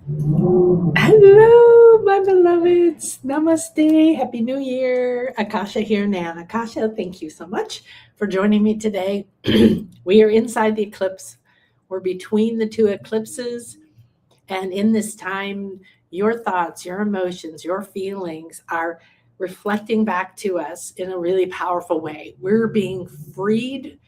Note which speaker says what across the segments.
Speaker 1: Hello, my beloveds. Namaste. Happy New Year. Akasha here now. Akasha, thank you so much for joining me today. We are inside the eclipse. We're between the two eclipses. And in this time, your thoughts, your emotions, your feelings are reflecting back to us in a really powerful way. We're being freed,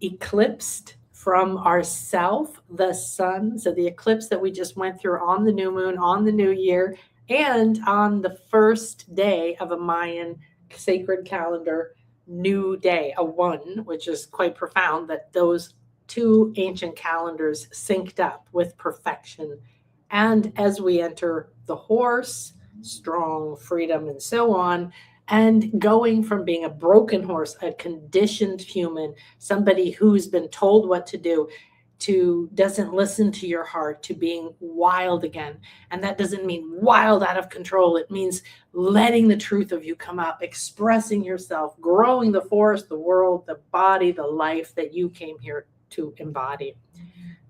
Speaker 1: eclipsed from ourself, the sun. So the eclipse that we just went through on the new moon, on the new year, and on the first day of a Mayan sacred calendar new day, a one, which is quite profound that those two ancient calendars synced up with perfection. And as we enter the horse, strong freedom, and so on, and going from being a broken horse, a conditioned human, somebody who's been told what to do, to doesn't listen to your heart, to being wild again. And that doesn't mean wild out of control. It means letting the truth of you come up, expressing yourself, growing the forest, the world, the body, the life that you came here to embody.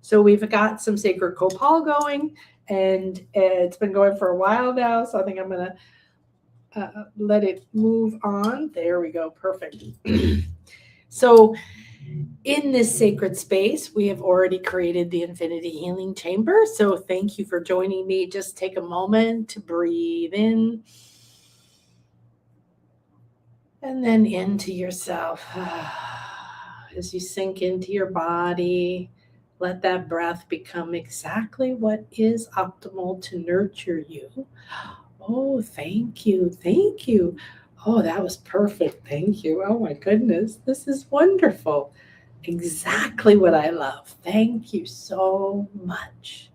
Speaker 1: So we've got some sacred copal going, and it's been going for a while now. So I think I'm going to let it move on. There we go. Perfect. So in this sacred space, we have already created the Infinity Healing Chamber. So thank you for joining me. Just take a moment to breathe in and then into yourself. As you sink into your body, let that breath become exactly what is optimal to nurture you. Oh, thank you. Thank you. Oh, that was perfect. Thank you. Oh, my goodness. This is wonderful. Exactly what I love. Thank you so much.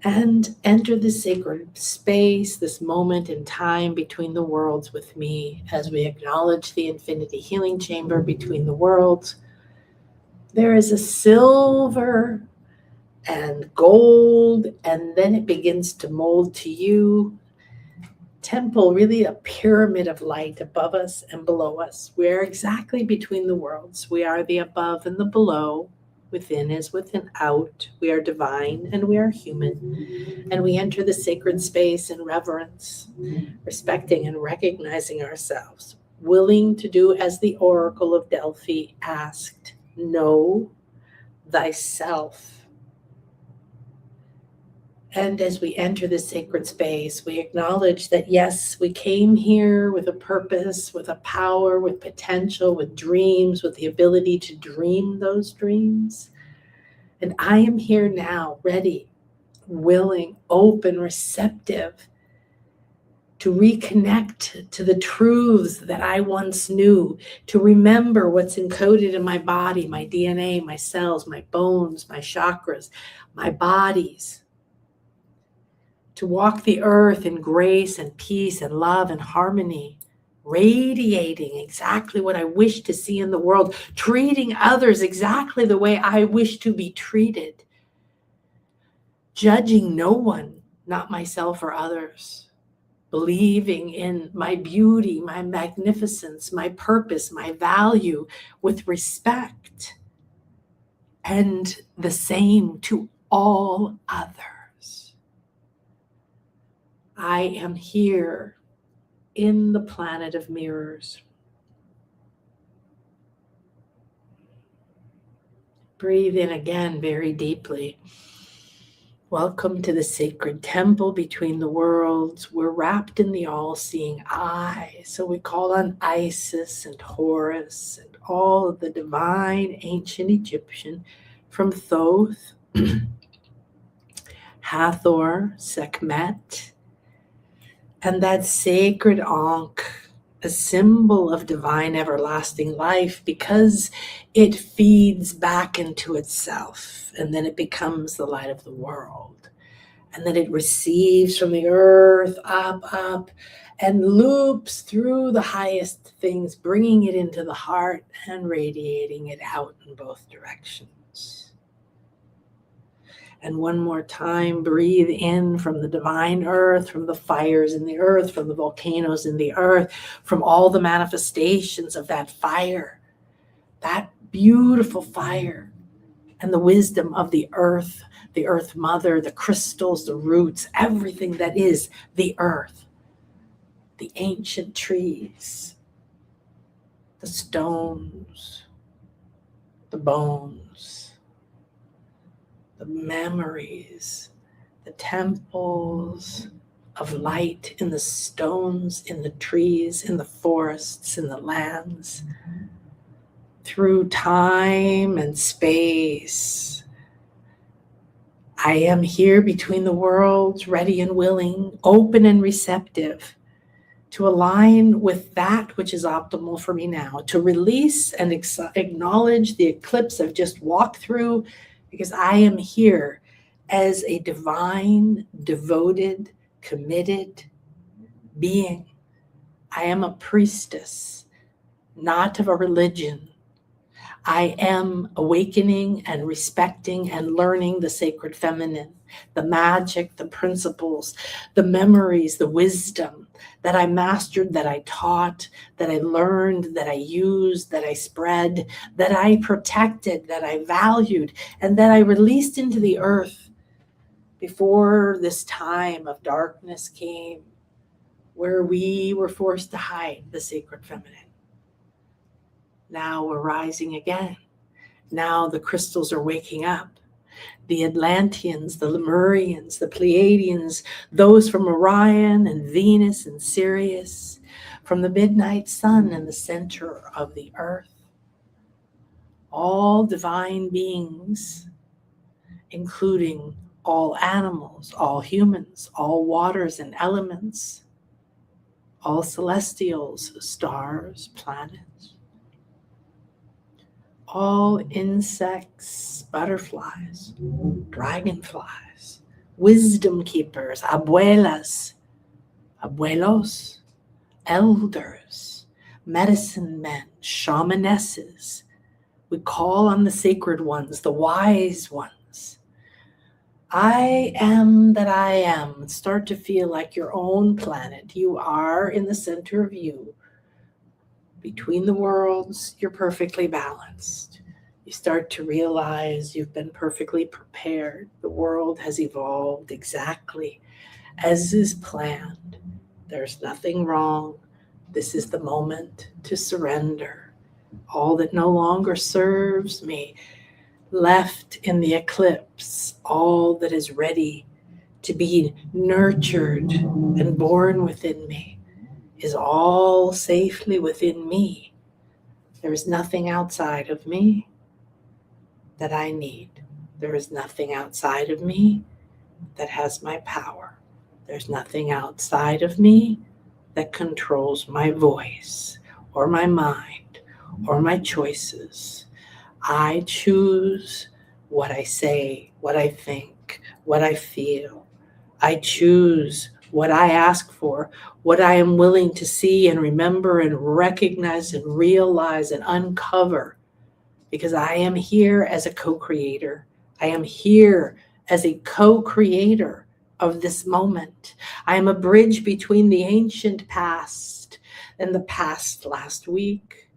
Speaker 1: And enter this sacred space, this moment in time between the worlds with me as we acknowledge the Infinity Healing Chamber between the worlds. There is a silver and gold, and then it begins to mold to you. Temple, really a pyramid of light above us and below us. We are exactly between the worlds. We are the above and the below. Within is within out. We are divine and we are human. And we enter the sacred space in reverence, respecting and recognizing ourselves, willing to do as the Oracle of Delphi asked, know thyself. And as we enter this sacred space, we acknowledge that, yes, we came here with a purpose, with a power, with potential, with dreams, with the ability to dream those dreams. And I am here now, ready, willing, open, receptive to reconnect to the truths that I once knew, to remember what's encoded in my body, my DNA, my cells, my bones, my chakras, my bodies. To walk the earth in grace and peace and love and harmony, radiating exactly what I wish to see in the world, treating others exactly the way I wish to be treated, judging no one, not myself or others, believing in my beauty, my magnificence, my purpose, my value with respect, and the same to all others. I am here in the planet of mirrors. Breathe in again very deeply. Welcome to the sacred temple between the worlds. We're wrapped in the all-seeing eye. So we call on Isis and Horus and all of the divine ancient Egyptian from Thoth, Hathor, Sekhmet, and that sacred Ankh, a symbol of divine everlasting life, because it feeds back into itself and then it becomes the light of the world. And then it receives from the earth up, and loops through the highest things, bringing it into the heart and radiating it out in both directions. And one more time, breathe in from the divine earth, from the fires in the earth, from the volcanoes in the earth, from all the manifestations of that fire, that beautiful fire and the wisdom of the earth mother, the crystals, the roots, everything that is the earth, the ancient trees, the stones, the bones, the memories, the temples of light in the stones, in the trees, in the forests, in the lands, through time and space. I am here between the worlds, ready and willing, open and receptive, to align with that which is optimal for me now, to release and acknowledge the eclipse I've just walked through, because I am here as a divine, devoted, committed being. I am a priestess, not of a religion. I am awakening and respecting and learning the sacred feminine, the magic, the principles, the memories, the wisdom that I mastered, that I taught, that I learned, that I used, that I spread, that I protected, that I valued, and that I released into the earth before this time of darkness came, where we were forced to hide the sacred feminine. Now we're rising again. Now the crystals are waking up. The Atlanteans, the Lemurians, the Pleiadians, those from Orion and Venus and Sirius, from the midnight sun and the center of the earth. All divine beings, including all animals, all humans, all waters and elements, all celestials, stars, planets, all insects, butterflies, dragonflies, wisdom keepers, abuelas, abuelos, elders, medicine men, shamanesses. We call on the sacred ones, the wise ones. I am that I am. Start to feel like your own planet. You are in the center of you. Between the worlds, you're perfectly balanced. You start to realize you've been perfectly prepared. The world has evolved exactly as is planned. There's nothing wrong. This is the moment to surrender. All that no longer serves me, left in the eclipse, all that is ready to be nurtured and born within me, is all safely within me. There is nothing outside of me that I need. There is nothing outside of me that has my power. There's nothing outside of me that controls my voice or my mind or my choices. I choose what I say, what I think, what I feel. I choose what I ask for, what I am willing to see and remember and recognize and realize and uncover, because I am here as a co-creator. I am here as a co-creator of this moment. I am a bridge between the ancient past and the past last week,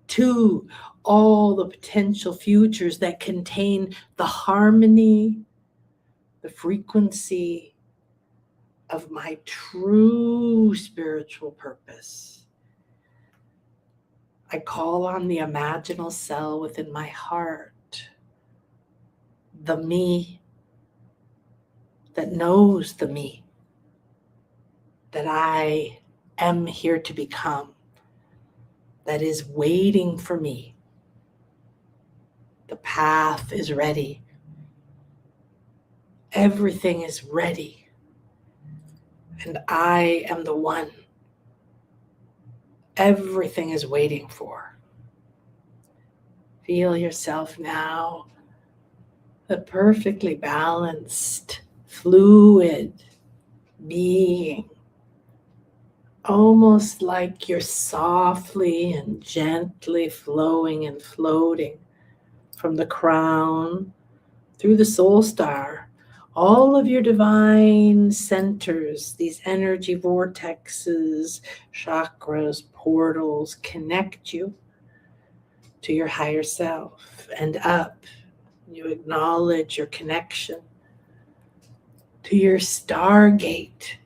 Speaker 1: to all the potential futures that contain the harmony, the frequency of my true spiritual purpose. I call on the imaginal cell within my heart, the me that knows the me that I am here to become, that is waiting for me. The path is ready. Everything is ready. And I am the one everything is waiting for. Feel yourself now, the perfectly balanced, fluid being, almost like you're softly and gently flowing and floating from the crown through the soul star. All of your divine centers, these energy vortexes, chakras, portals, connect you to your higher self and up You acknowledge your connection to your stargate,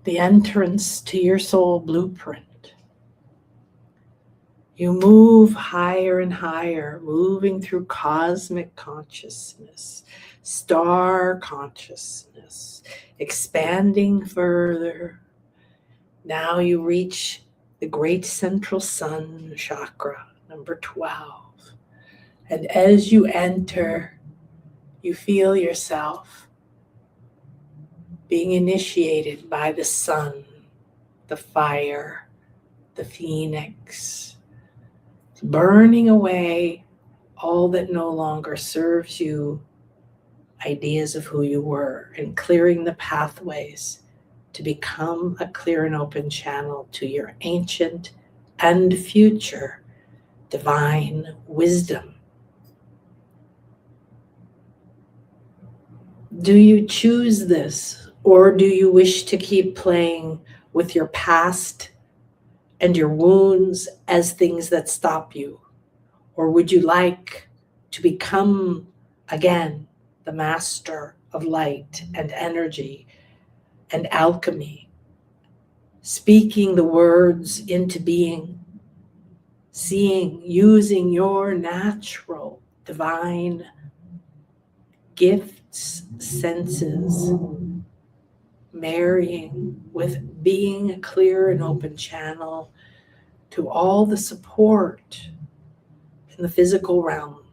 Speaker 1: the entrance to your soul blueprint. You move higher and higher, moving through cosmic consciousness, star consciousness, expanding further. Now you reach the great central sun chakra, number 12. And as you enter, you feel yourself being initiated by the sun, the fire, the phoenix, burning away all that no longer serves you, ideas of who you were, and clearing the pathways to become a clear and open channel to your ancient and future divine wisdom. Do you choose this, or do you wish to keep playing with your past and your wounds as things that stop you? Or would you like to become again the master of light and energy and alchemy, speaking the words into being, seeing, using your natural divine gifts, senses, marrying with being a clear and open channel to all the support in the physical realm,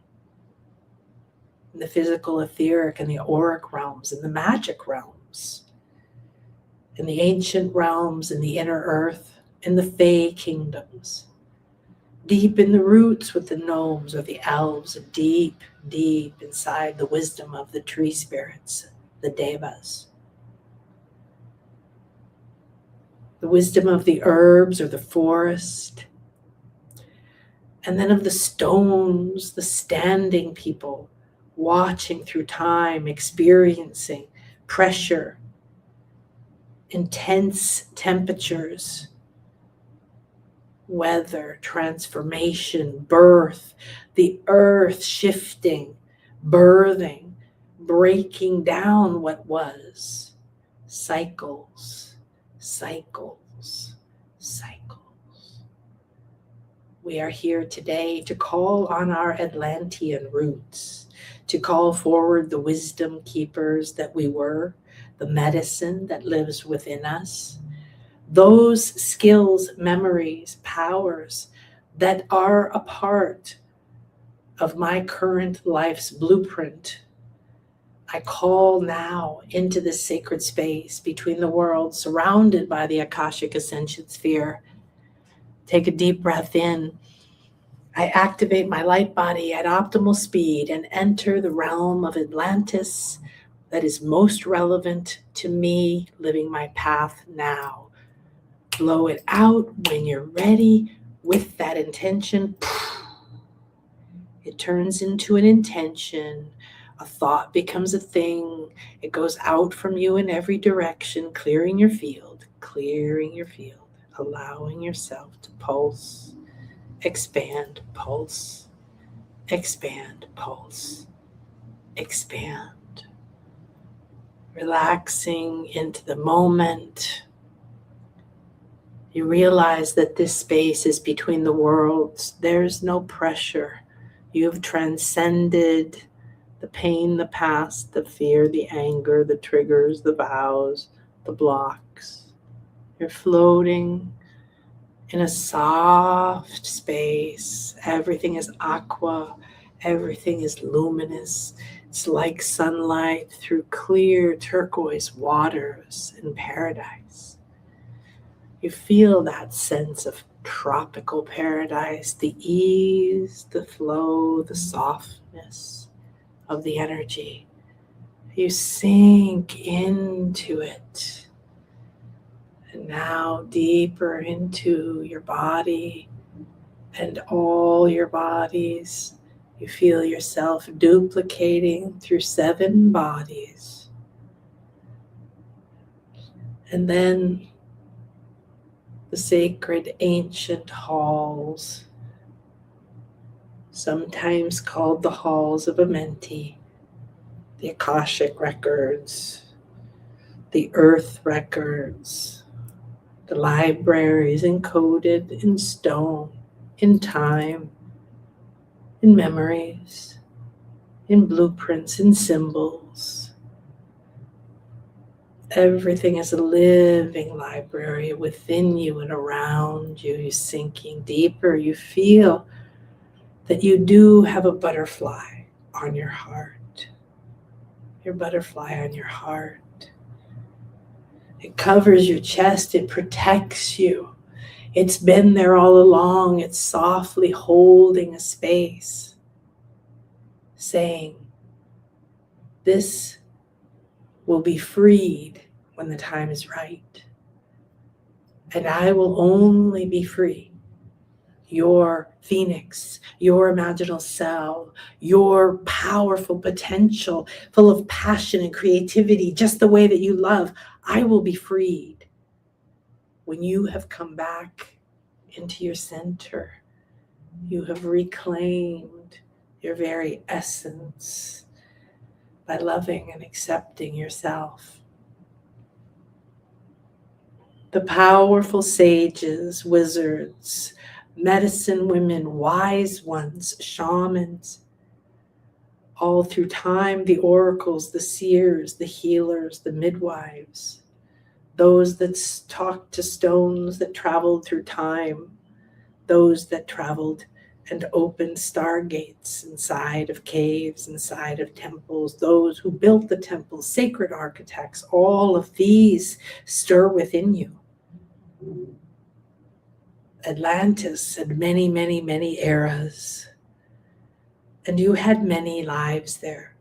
Speaker 1: in the physical, etheric, and the auric realms, in the magic realms, in the ancient realms, in the inner earth, in the Fey kingdoms, deep in the roots with the gnomes or the elves, deep, deep inside the wisdom of the tree spirits, the devas, the wisdom of the herbs or the forest, and then of the stones, the standing people, watching through time, experiencing pressure, intense temperatures, weather, transformation, birth, the earth shifting, birthing, breaking down what was, cycles, cycles, cycles. We are here today to call on our Atlantean roots, to call forward the wisdom keepers that we were, the medicine that lives within us, those skills, memories, powers that are a part of my current life's blueprint. I call now into this sacred space between the worlds, surrounded by the Akashic Ascension sphere. Take a deep breath in. I activate my light body at optimal speed and enter the realm of Atlantis that is most relevant to me living my path now. Blow it out when you're ready with that intention. It turns into an intention. A thought becomes a thing. It goes out from you in every direction, clearing your field, allowing yourself to pulse, expand, pulse, expand, pulse, expand. Relaxing into the moment. You realize that this space is between the worlds. There's no pressure. You've transcended the pain, the past, the fear, the anger, the triggers, the vows, the blocks. You're floating in a soft space. Everything is aqua. Everything is luminous. It's like sunlight through clear turquoise waters in paradise. You feel that sense of tropical paradise, the ease, the flow, the softness of the energy. You sink into it. And now deeper into your body and all your bodies. You feel yourself duplicating through 7 bodies. And then the sacred ancient halls sometimes called the halls of a mentee, the Akashic records, the earth records, the libraries encoded in stone, in time, in memories, in blueprints, in symbols. Everything is a living library within you and around you. You're sinking deeper. You feel that you do have a butterfly on your heart. Your butterfly on your heart. It covers your chest. It protects you. It's been there all along. It's softly holding a space, saying, this will be freed when the time is right. And I will only be free. Your phoenix, your imaginal cell, your powerful potential, full of passion and creativity, just the way that you love, I will be freed when you have come back into your center. You have reclaimed your very essence by loving and accepting yourself. The powerful sages, wizards, medicine women, wise ones, shamans, all through time, the oracles, the seers, the healers, the midwives, those that talked to stones that traveled through time, those that traveled and opened stargates inside of caves, inside of temples, those who built the temples, sacred architects, all of these stir within you. Atlantis had many, many, many eras, and you had many lives there.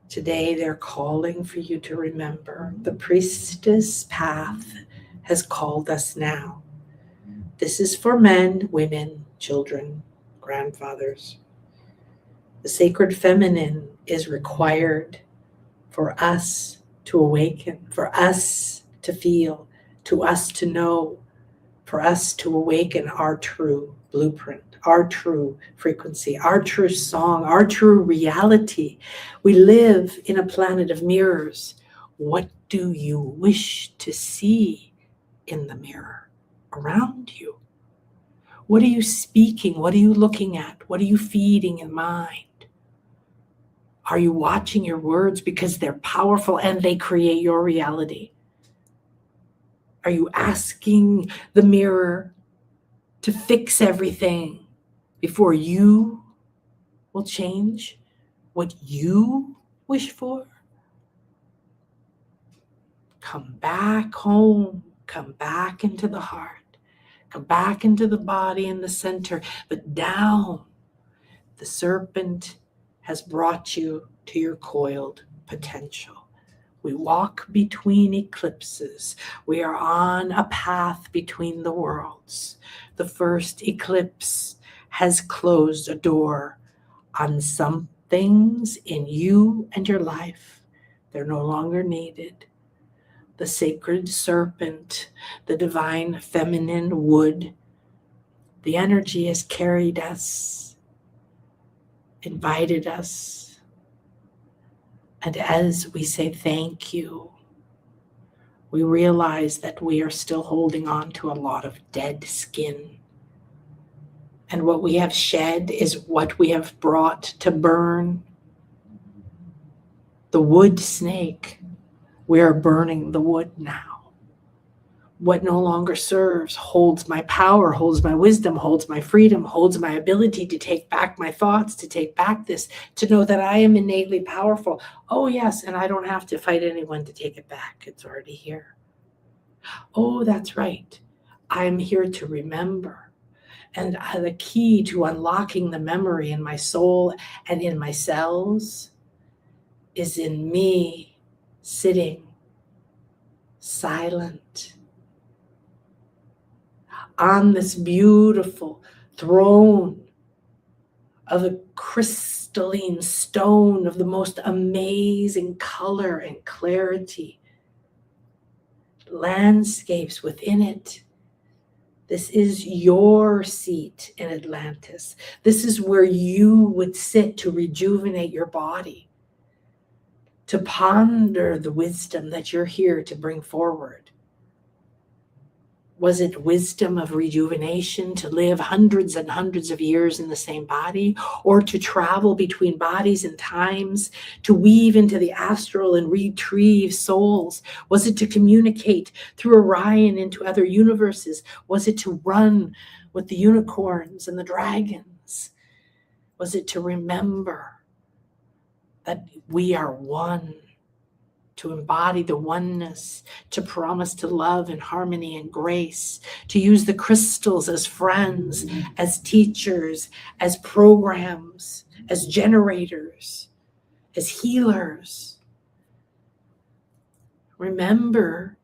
Speaker 1: Today they're calling for you to remember. The priestess path has called us now. This is for men, women, children, grandfathers. The sacred feminine is required for us to awaken, for us to feel, to us to know, for us to awaken our true blueprint, our true frequency, our true song, our true reality. We live in a planet of mirrors. What do you wish to see in the mirror around you? What are you speaking? What are you looking at? What are you feeding in mind? Are you watching your words because they're powerful and they create your reality? Are you asking the mirror to fix everything before you will change what you wish for? Come back home. Come back into the heart. Come back into the body and the center, but down. The serpent has brought you to your coiled potential. We walk between eclipses. We are on a path between the worlds. The first eclipse has closed a door on some things in you and your life. They're no longer needed. The sacred serpent, the divine feminine wood, the energy has carried us, invited us. And as we say thank you, we realize that we are still holding on to a lot of dead skin. And what we have shed is what we have brought to burn. The wood snake, we are burning the wood now. What no longer serves holds my power, holds my wisdom, holds my freedom, holds my ability to take back my thoughts, to take back this, to know that I am innately powerful. Oh yes, and I don't have to fight anyone to take it back. It's already here. Oh, that's right. I'm here to remember. And the key to unlocking the memory in my soul and in my cells is in me sitting silent on this beautiful throne of a crystalline stone of the most amazing color and clarity. Landscapes within it. This is your seat in Atlantis. This is where you would sit to rejuvenate your body, to ponder the wisdom that you're here to bring forward. Was it wisdom of rejuvenation to live hundreds and hundreds of years in the same body, or to travel between bodies and times, to weave into the astral and retrieve souls? Was it to communicate through Orion into other universes? Was it to run with the unicorns and the dragons? Was it to remember that we are one? To embody the oneness, to promise to love and harmony and grace, to use the crystals as friends, as teachers, as programs, as generators, as healers. Remember,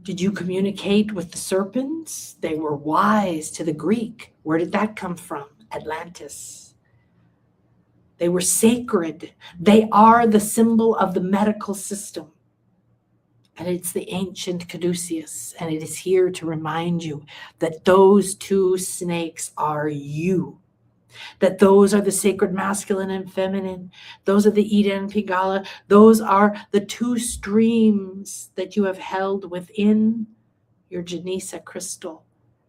Speaker 1: did you communicate with the serpents? They were wise to the Greek. Where did that come from? Atlantis. They were sacred. They are the symbol of the medical system. And it's the ancient caduceus. And it is here to remind you that those two snakes are you. That those are the sacred masculine and feminine. Those are the Ida and Pingala. Those are the two streams that you have held within your Janisa crystal,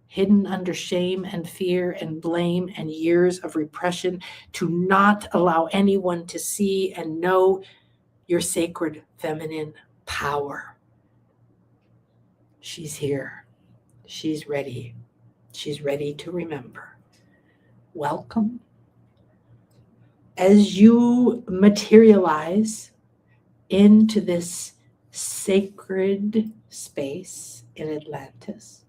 Speaker 1: hidden under shame and fear and blame and years of repression, to not allow anyone to see and know your sacred feminine power. She's here. She's ready. She's ready to remember. Welcome. As you materialize into this sacred space in Atlantis,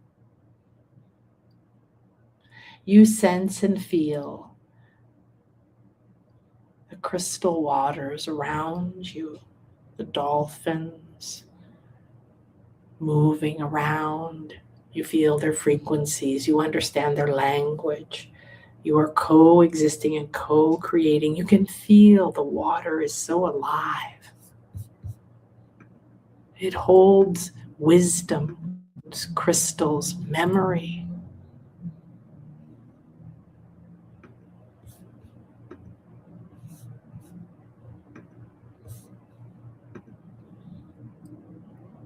Speaker 1: you sense and feel the crystal waters around you, the dolphins moving around. You feel their frequencies. You understand their language. You are coexisting and co-creating. You can feel the water is so alive. It holds wisdom, crystals, memory.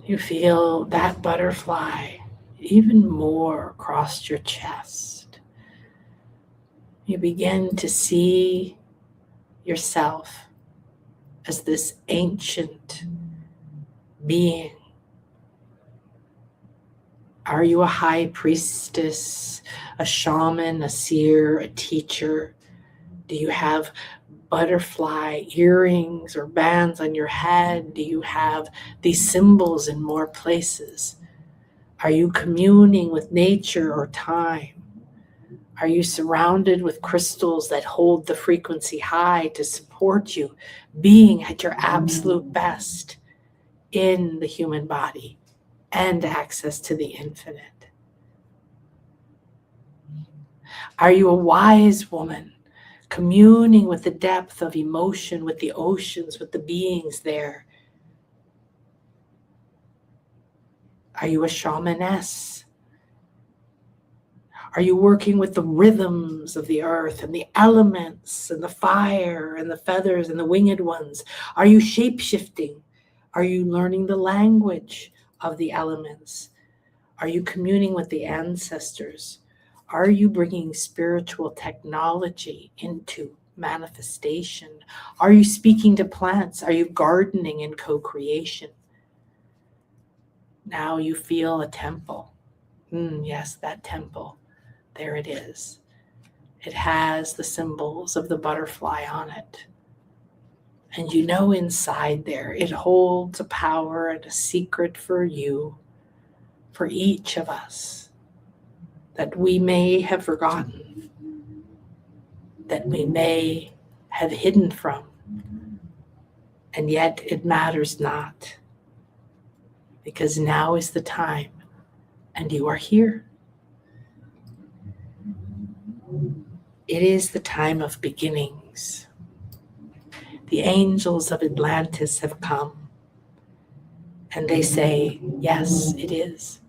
Speaker 1: You feel that butterfly even more across your chest. You begin to see yourself as this ancient being. Are you a high priestess, a shaman, a seer, a teacher? Do you have butterfly earrings or bands on your head? Do you have these symbols in more places? Are you communing with nature or time? Are you surrounded with crystals that hold the frequency high to support you being at your absolute best in the human body and access to the infinite? Are you a wise woman, communing with the depth of emotion, with the oceans, with the beings there? Are you a shamaness? Are you working with the rhythms of the earth and the elements and the fire and the feathers and the winged ones? Are you shape-shifting? Are you learning the language of the elements? Are you communing with the ancestors? Are you bringing spiritual technology into manifestation? Are you speaking to plants? Are you gardening in co-creation? Now you feel a temple. Yes, that temple. There it is. It has the symbols of the butterfly on it. And you know inside there, it holds a power and a secret for you, for each of us, that we may have forgotten, that we may have hidden from, and yet it matters not, because now is the time, and you are here. It is the time of beginnings. The angels of Atlantis have come, and they say, yes, it is.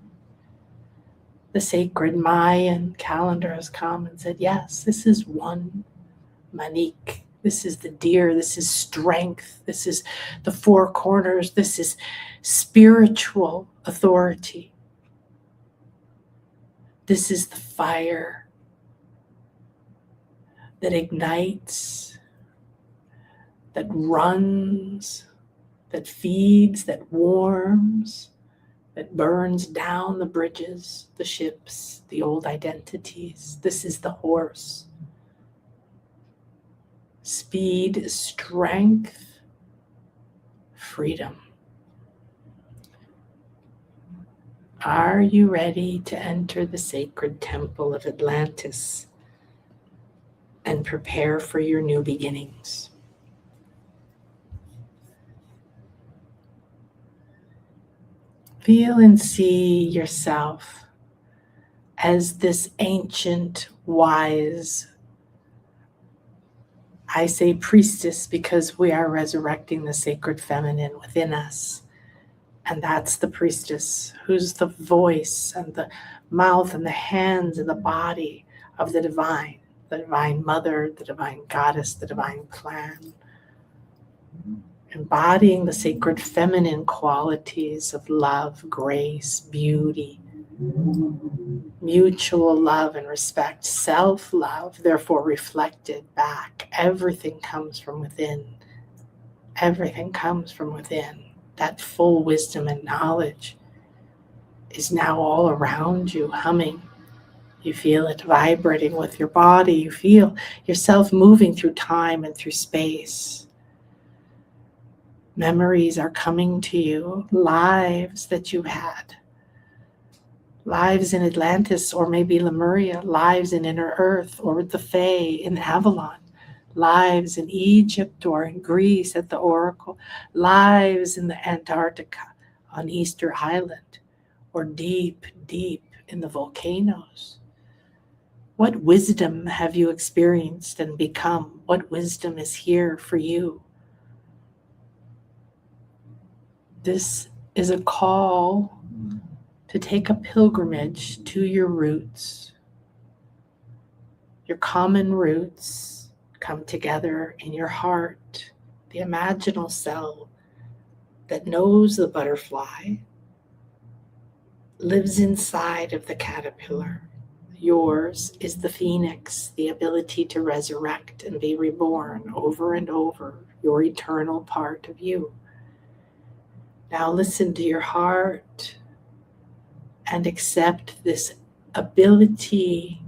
Speaker 1: The sacred Mayan calendar has come and said, yes, this is one Manik. This is the deer. This is strength. This is the four corners. This is spiritual authority. This is the fire that ignites, that runs, that feeds, that warms, that burns down the bridges, the ships, the old identities. This is the horse. Speed, strength, freedom. Are you ready to enter the sacred temple of Atlantis and prepare for your new beginnings? Feel and see yourself as this ancient, wise, I say priestess because we are resurrecting the sacred feminine within us. And that's the priestess, who's the voice and the mouth and the hands and the body of the divine mother, the divine goddess, the divine plan. Embodying the sacred feminine qualities of love, grace, beauty, mutual love and respect, self-love, therefore reflected back. Everything comes from within. Everything comes from within. That full wisdom and knowledge is now all around you, humming. You feel it vibrating with your body. You feel yourself moving through time and through space. Memories are coming to you, lives that you had. Lives in Atlantis or maybe Lemuria, lives in Inner Earth or with the Fae in Avalon, lives in Egypt or in Greece at the Oracle, lives in the Antarctica on Easter Island, or deep, deep in the volcanoes. What wisdom have you experienced and become? What wisdom is here for you? This is a call to take a pilgrimage to your roots. Your common roots come together in your heart, the imaginal cell that knows the butterfly lives inside of the caterpillar. Yours is the phoenix, the ability to resurrect and be reborn over and over, your eternal part of you. Now listen to your heart and accept this ability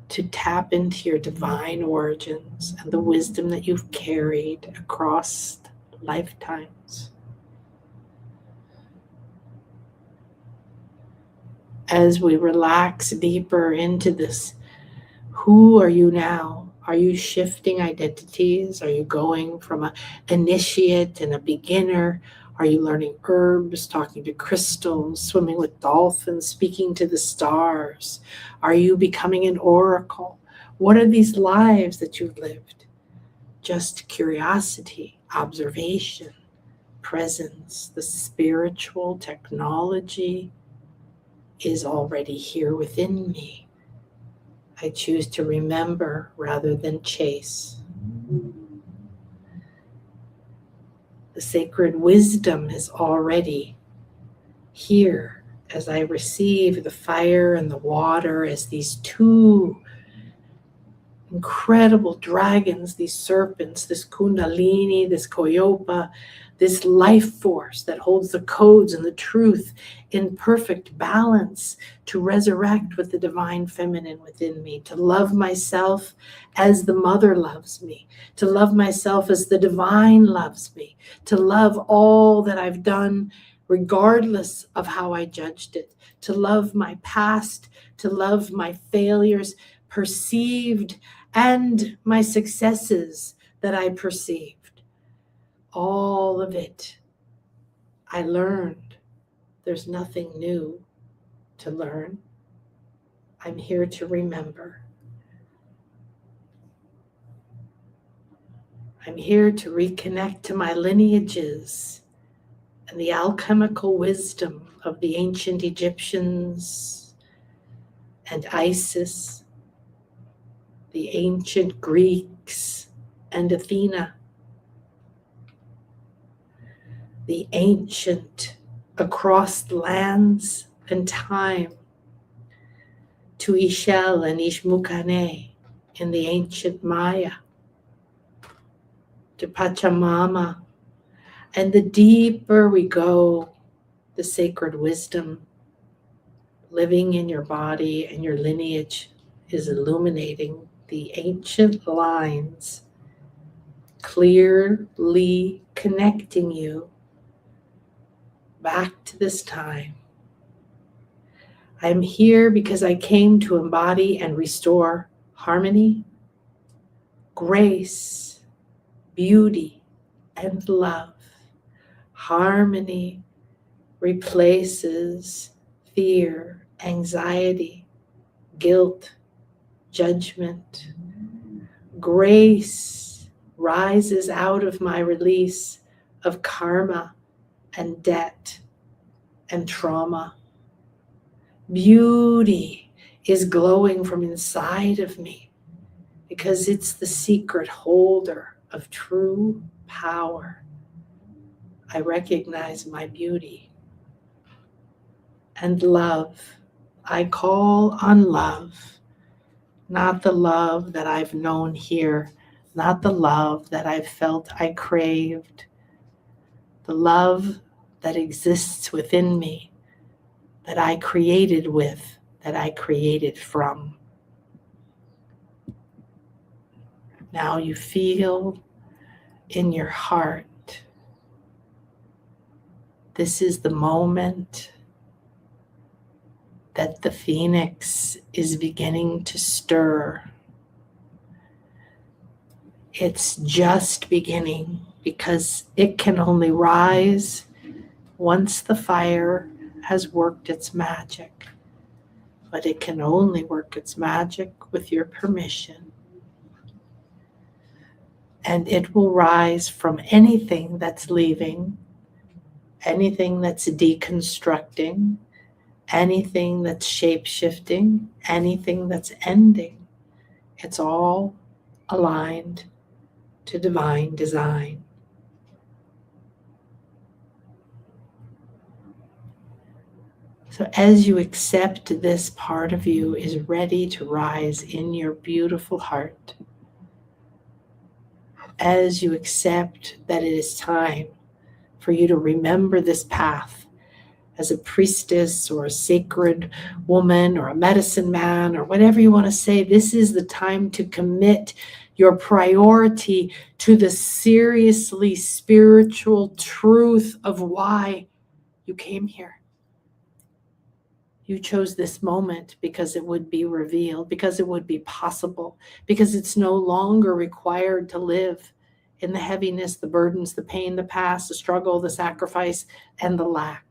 Speaker 1: to tap into your divine origins and the wisdom that you've carried across lifetimes. As we relax deeper into this, who are you now? Are you shifting identities? Are you going from an initiate and a beginner? Are you learning herbs, talking to crystals, swimming with dolphins, speaking to the stars? Are you becoming an oracle? What are these lives that you've lived? Just curiosity, observation, presence. The spiritual technology is already here within me. I choose to remember rather than chase. The sacred wisdom is already here as I receive the fire and the water as these two incredible dragons, these serpents, this kundalini, this koyopa, this life force that holds the codes and the truth in perfect balance to resurrect with the divine feminine within me, to love myself as the mother loves me, to love myself as the divine loves me, to love all that I've done regardless of how I judged it, to love my past, to love my failures, perceived, and my successes that I perceived. All of it, I learned. There's nothing new to learn. I'm here to remember. I'm here to reconnect to my lineages and the alchemical wisdom of the ancient Egyptians, and Isis, the ancient Greeks and Athena, the ancient across lands and time, to Ishel and Ishmukane in the ancient Maya, to Pachamama, and the deeper we go, the sacred wisdom living in your body and your lineage is illuminating the ancient lines, clearly connecting you back to this time. I'm here because I came to embody and restore harmony, grace, beauty, and love. Harmony replaces fear, anxiety, guilt, judgment. Grace rises out of my release of karma and debt and trauma. Beauty is glowing from inside of me because it's the secret holder of true power. I recognize my beauty. And love. I call on love, not the love that I've known here, not the love that I've felt I craved, the love that exists within me, that I created with, that I created from. Now you feel in your heart, this is the moment that the phoenix is beginning to stir. It's just beginning because it can only rise once the fire has worked its magic. But it can only work its magic with your permission. And it will rise from anything that's leaving, anything that's deconstructing, anything that's shape-shifting, anything that's ending. It's all aligned to divine design. So as you accept this part of you is ready to rise in your beautiful heart, as you accept that it is time for you to remember this path as a priestess or a sacred woman or a medicine man or whatever you want to say, this is the time to commit your priority to the seriously spiritual truth of why you came here. You chose this moment because it would be revealed, because it would be possible, because it's no longer required to live in the heaviness, the burdens, the pain, the past, the struggle, the sacrifice, and the lack.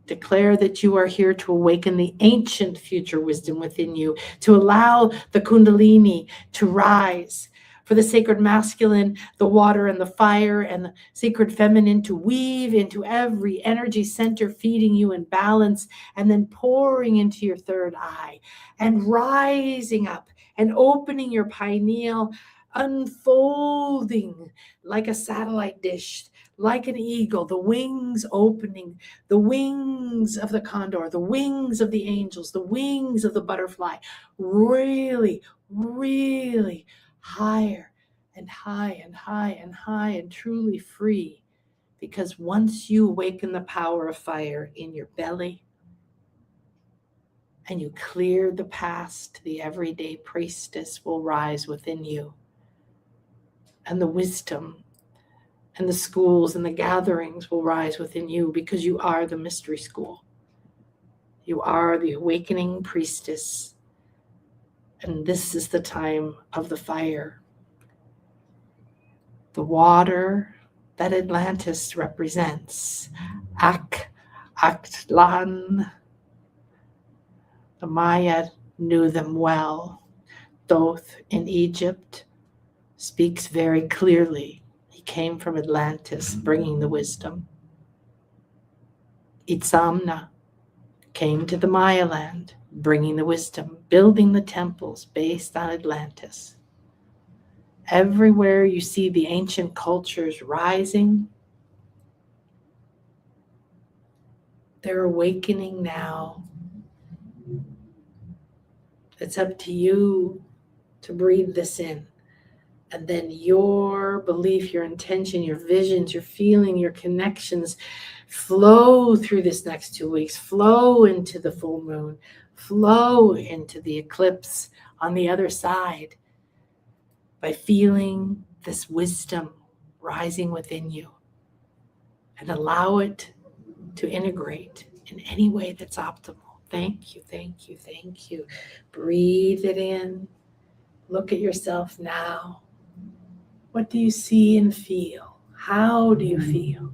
Speaker 1: Declare that you are here to awaken the ancient future wisdom within you, to allow the kundalini to rise, for the sacred masculine, the water and the fire, and the sacred feminine to weave into every energy center, feeding you in balance, and then pouring into your third eye, and rising up and opening your pineal, unfolding like a satellite dish, like an eagle, the wings opening, the wings of the condor, the wings of the angels, the wings of the butterfly, really, really higher and high and high and high and truly free. Because once you awaken the power of fire in your belly and you clear the past, the everyday priestess will rise within you. And the wisdom and the schools and the gatherings will rise within you because you are the mystery school. You are the awakening priestess. And this is the time of the fire. The water that Atlantis represents. Atlan. The Maya knew them well. Thoth in Egypt speaks very clearly. He came from Atlantis, bringing the wisdom. Itzamna came to the Maya land, bringing the wisdom, building the temples based on Atlantis. Everywhere you see the ancient cultures rising, they're awakening now. It's up to you to breathe this in. And then your belief, your intention, your visions, your feeling, your connections flow through this next 2 weeks, flow into the full moon, flow into the eclipse on the other side by feeling this wisdom rising within you, and allow it to integrate in any way that's optimal. Thank you, thank you, thank you. Breathe it in. Look at yourself now. What do you see and feel? How do you feel?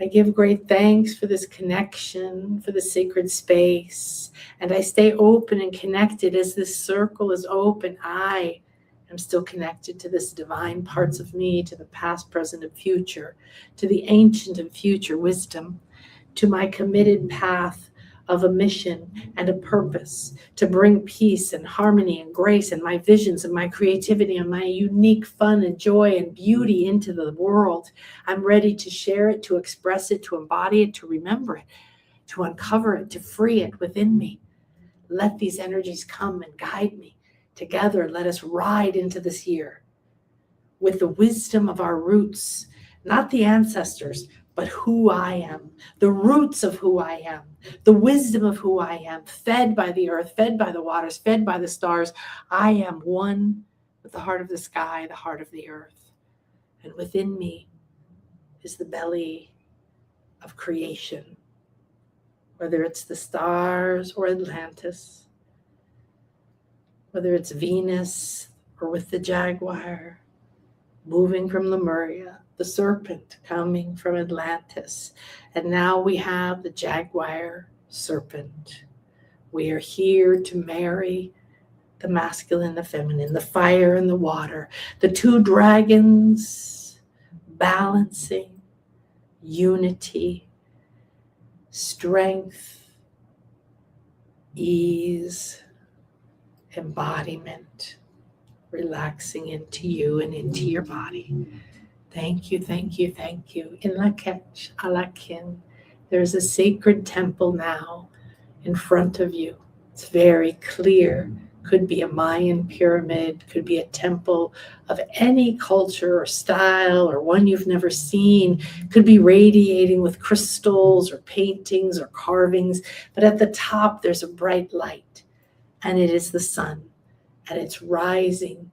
Speaker 1: I give great thanks for this connection, for the sacred space, and I stay open and connected as this circle is open. I am still connected to this divine parts of me, to the past, present, and future, to the ancient and future wisdom, to my committed path of a mission and a purpose to bring peace and harmony and grace and my visions and my creativity and my unique fun and joy and beauty into the world. I'm ready to share it, to express it, to embody it, to remember it, to uncover it, to free it within me. Let these energies come and guide me. Together, let us ride into this year with the wisdom of our roots, not the ancestors, but who I am, the roots of who I am, the wisdom of who I am, fed by the earth, fed by the waters, fed by the stars. I am one with the heart of the sky, the heart of the earth. And within me is the belly of creation, whether it's the stars or Atlantis, whether it's Venus or with the jaguar, moving from Lemuria, the serpent coming from Atlantis. And now we have the jaguar serpent. We are here to marry the masculine, the feminine, the fire and the water, the two dragons balancing unity, strength, ease, embodiment, relaxing into you and into your body. Thank you, thank you, thank you. In Lakech, Alakin, there's a sacred temple now in front of you. It's very clear. Could be a Mayan pyramid, could be a temple of any culture or style or one you've never seen, could be radiating with crystals or paintings or carvings. But at the top, there's a bright light, and it is the sun, and it's rising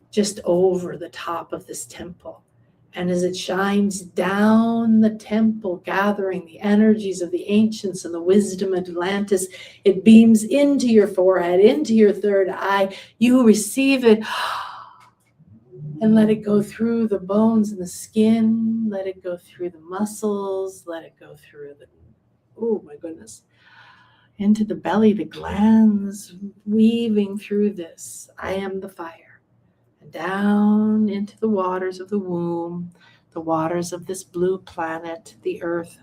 Speaker 1: just over the top of this temple. And as it shines down the temple, gathering the energies of the ancients and the wisdom of Atlantis, it beams into your forehead, into your third eye. You receive it and let it go through the bones and the skin. Let it go through the muscles. Let it go through the, oh my goodness, into the belly, the glands, weaving through this. I am the fire. Down into the waters of the womb, the waters of this blue planet, the earth,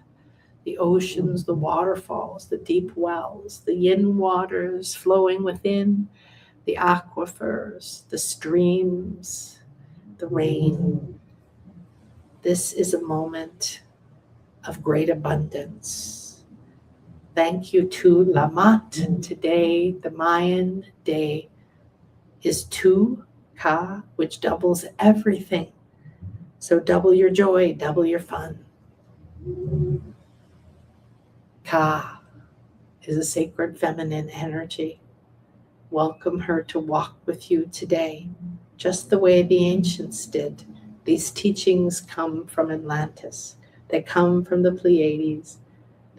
Speaker 1: the oceans, the waterfalls, the deep wells, the yin waters flowing within, the aquifers, the streams, the rain. This is a moment of great abundance. Thank you to Lamat. Today, the Mayan day is 2 Ka, which doubles everything. So double your joy, double your fun. Ka is a sacred feminine energy. Welcome her to walk with you today, just the way the ancients did. These teachings come from Atlantis. They come from the Pleiades.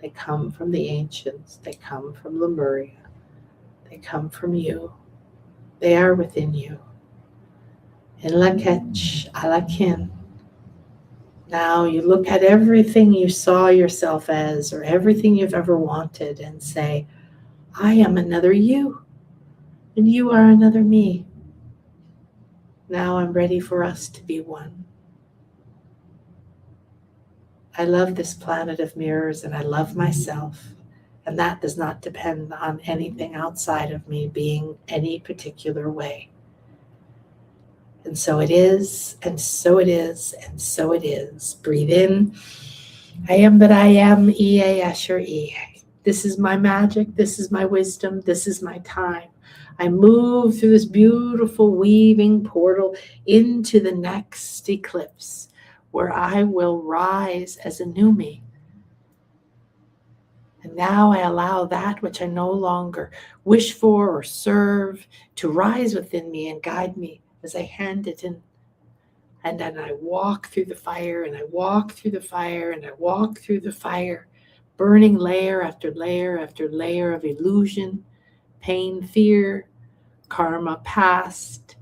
Speaker 1: They come from the ancients. They come from Lemuria. They come from you. They are within you. In Lakech, Alakin. Now you look at everything you saw yourself as, or everything you've ever wanted, and say, I am another you, and you are another me. Now I'm ready for us to be one. I love this planet of mirrors, and I love myself, And that does not depend on anything outside of me being any particular way. And so it is, and so it is, and so it is. Breathe in. I am that I am, Ea Asher Ea. This is my magic. This is my wisdom. This is my time. I move through this beautiful weaving portal into the next eclipse where I will rise as a new me. And now I allow that which I no longer wish for or serve to rise within me and guide me as I hand it in. And then I walk through the fire, and I walk through the fire, and I walk through the fire, burning layer after layer after layer of illusion, pain, fear, karma, past,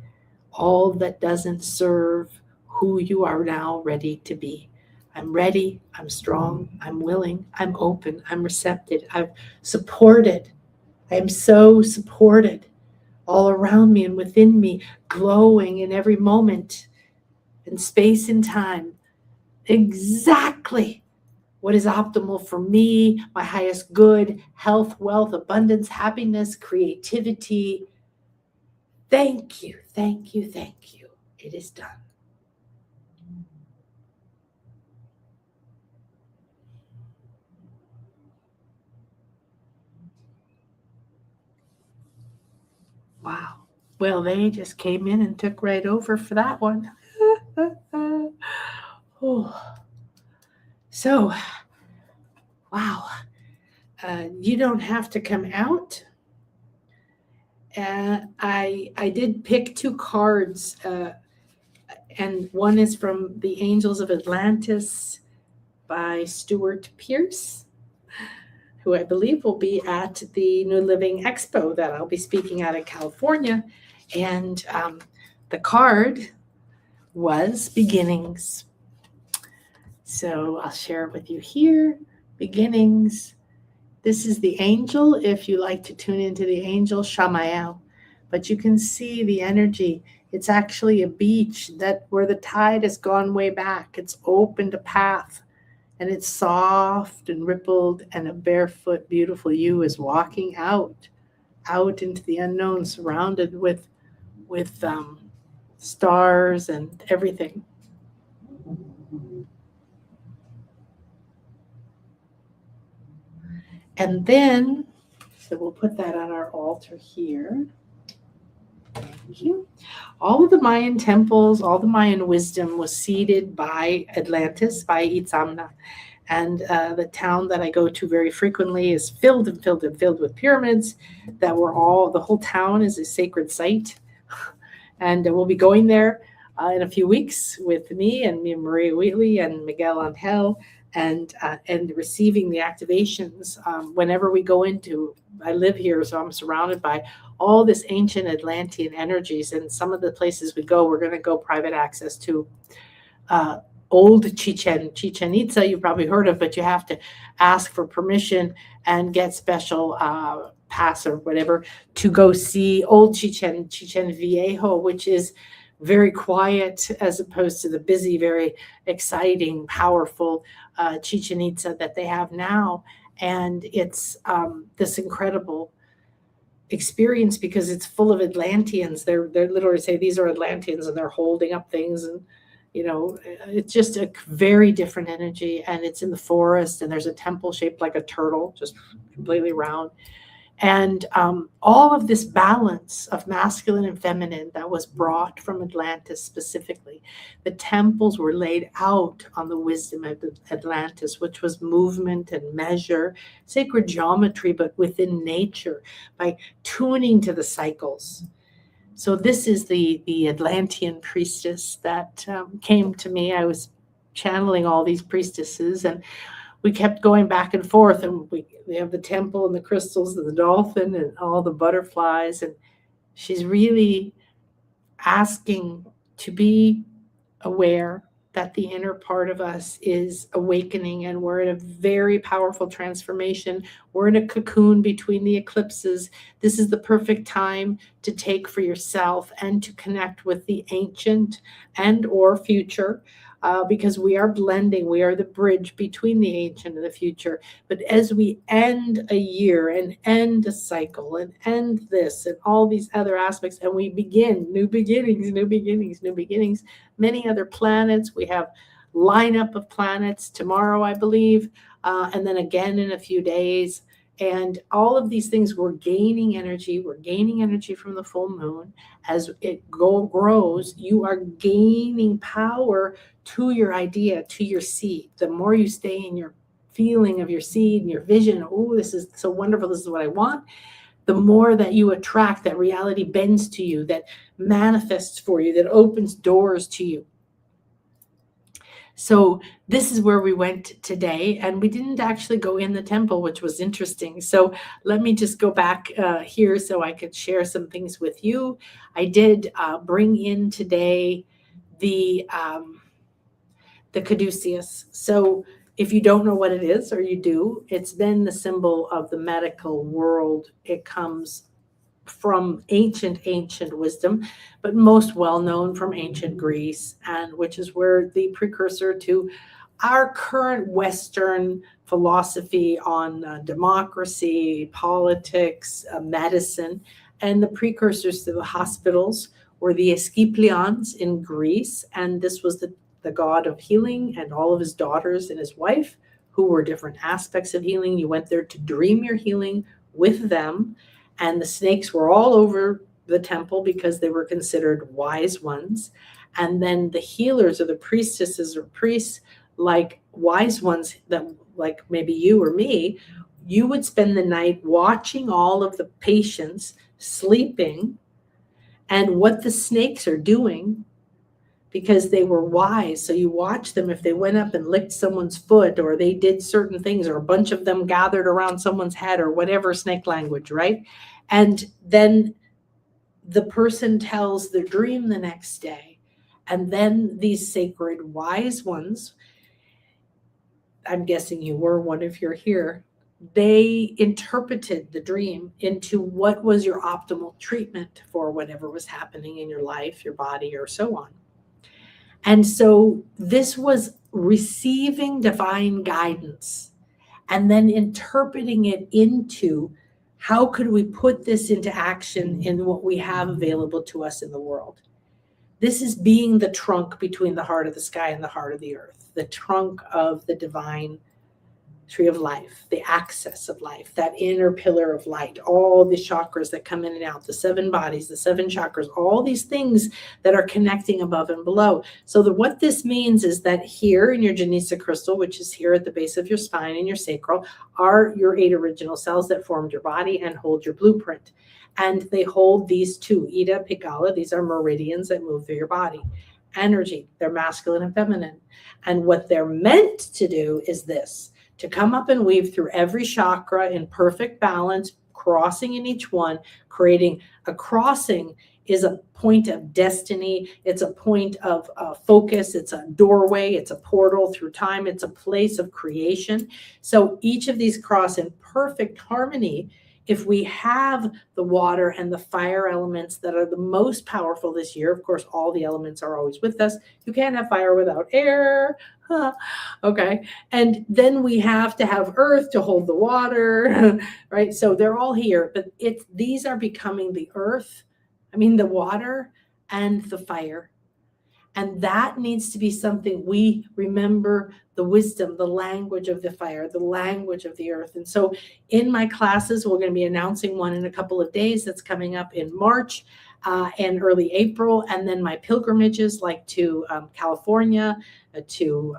Speaker 1: all that doesn't serve who you are now ready to be. I'm ready, I'm strong, I'm willing, I'm open, I'm receptive, I'm supported. I am so supported all around me and within me, glowing in every moment in space and time, exactly what is optimal for me, my highest good, health, wealth, abundance, happiness, creativity. Thank you, thank you, thank you. It is done. Wow. Well, they just came in and took right over for that one. Oh. So, wow. You don't have to come out. I did pick 2 cards, and one is from The Angels of Atlantis by Stuart Pierce, who I believe will be at the New Living Expo that I'll be speaking at in California. And the card was Beginnings. So I'll share it with you here. Beginnings. This is the angel, if you like to tune into the angel, Shamael. But you can see the energy. It's actually a beach where the tide has gone way back. It's opened a path, and it's soft and rippled, and a barefoot, beautiful you is walking out into the unknown, surrounded with stars and everything. And then, so we'll put that on our altar here. Thank you. All of the Mayan temples, all the Mayan wisdom was seeded by Atlantis, by Itzamna. And the town that I go to very frequently is filled and filled and filled with pyramids that the whole town is a sacred site. And we'll be going there in a few weeks with me and Maria Wheatley and Miguel Angel, and receiving the activations whenever we go into. I live here, so I'm surrounded by all this ancient Atlantean energies, and some of the places we go, we're going to go private access to old Chichen Itza. You've probably heard of, but you have to ask for permission and get special pass or whatever to go see old Chichen Viejo, which is very quiet as opposed to the busy, very exciting, powerful Chichen Itza that they have now. And it's this incredible experience because it's full of Atlanteans. They're literally say these are Atlanteans, and they're holding up things, and it's just a very different energy. And it's in the forest, and there's a temple shaped like a turtle, just completely round. And all of this balance of masculine and feminine that was brought from Atlantis specifically, the temples were laid out on the wisdom of Atlantis, which was movement and measure, sacred geometry, but within nature, by tuning to the cycles. So this is the Atlantean priestess that came to me. I was channeling all these priestesses, and we kept going back and forth, and we have the temple and the crystals and the dolphin and all the butterflies. And she's really asking to be aware that the inner part of us is awakening, and we're in a very powerful transformation. We're in a cocoon between the eclipses. This is the perfect time to take for yourself and to connect with the ancient and or future because we are blending. We are the bridge between the ancient and the future. But as we end a year and end a cycle and end this and all these other aspects, and we begin new beginnings, new beginnings, new beginnings, many other planets. We have lineup of planets tomorrow, I believe, and then again in a few days. And all of these things, we're gaining energy. We're gaining energy from the full moon. As it grows, you are gaining power to your idea, to your seed. The more you stay in your feeling of your seed and your vision, oh, this is so wonderful, this is what I want, the more that you attract, that reality bends to you, that manifests for you, that opens doors to you. So this is where we went today, and we didn't actually go in the temple, which was interesting. So let me just go back here so I could share some things with you. I did bring in today the caduceus. So if you don't know what it is, or you do, it's been the symbol of the medical world. It comes from ancient wisdom, but most well known from ancient Greece, and which is where the precursor to our current Western philosophy on democracy, politics, medicine, and the precursors to the hospitals were the Asclepions in Greece, and this was the god of healing, and all of his daughters and his wife, who were different aspects of healing. You went there to dream your healing with them. And the snakes were all over the temple because they were considered wise ones. And then the healers, or the priestesses or priests, like wise ones, that like maybe you or me, you would spend the night watching all of the patients sleeping and what the snakes are doing, because they were wise. So you watch them. If they went up and licked someone's foot, or they did certain things, or a bunch of them gathered around someone's head, or whatever snake language, right? And then the person tells the dream the next day. And then these sacred wise ones, I'm guessing you were one if you're here, they interpreted the dream into what was your optimal treatment for whatever was happening in your life, your body, or so on. And so this was receiving divine guidance and then interpreting it into how could we put this into action in what we have available to us in the world. This is being the trunk between the heart of the sky and the heart of the earth, the trunk of the divine tree of life, the axis of life, that inner pillar of light, all the chakras that come in and out, the 7 bodies, the 7 chakras, all these things that are connecting above and below. So what this means is that here in your Janisa crystal, which is here at the base of your spine and your sacral, are your 8 original cells that formed your body and hold your blueprint. And they hold these 2, Ida, Pingala, these are meridians that move through your body. Energy, they're masculine and feminine. And what they're meant to do is this: to come up and weave through every chakra in perfect balance, crossing in each one, creating a crossing is a point of destiny. It's a point of focus. It's a doorway. It's a portal through time. It's a place of creation. So each of these cross in perfect harmony. If we have the water and the fire elements that are the most powerful this year, of course, all the elements are always with us. You can't have fire without air. Okay. And then we have to have earth to hold the water, right? So they're all here, but these are becoming the earth, the water and the fire. And that needs to be something we remember, the wisdom, the language of the fire, the language of the earth. And so in my classes, we're going to be announcing one in a couple of days that's coming up in March and early April. And then my pilgrimages, like to California, to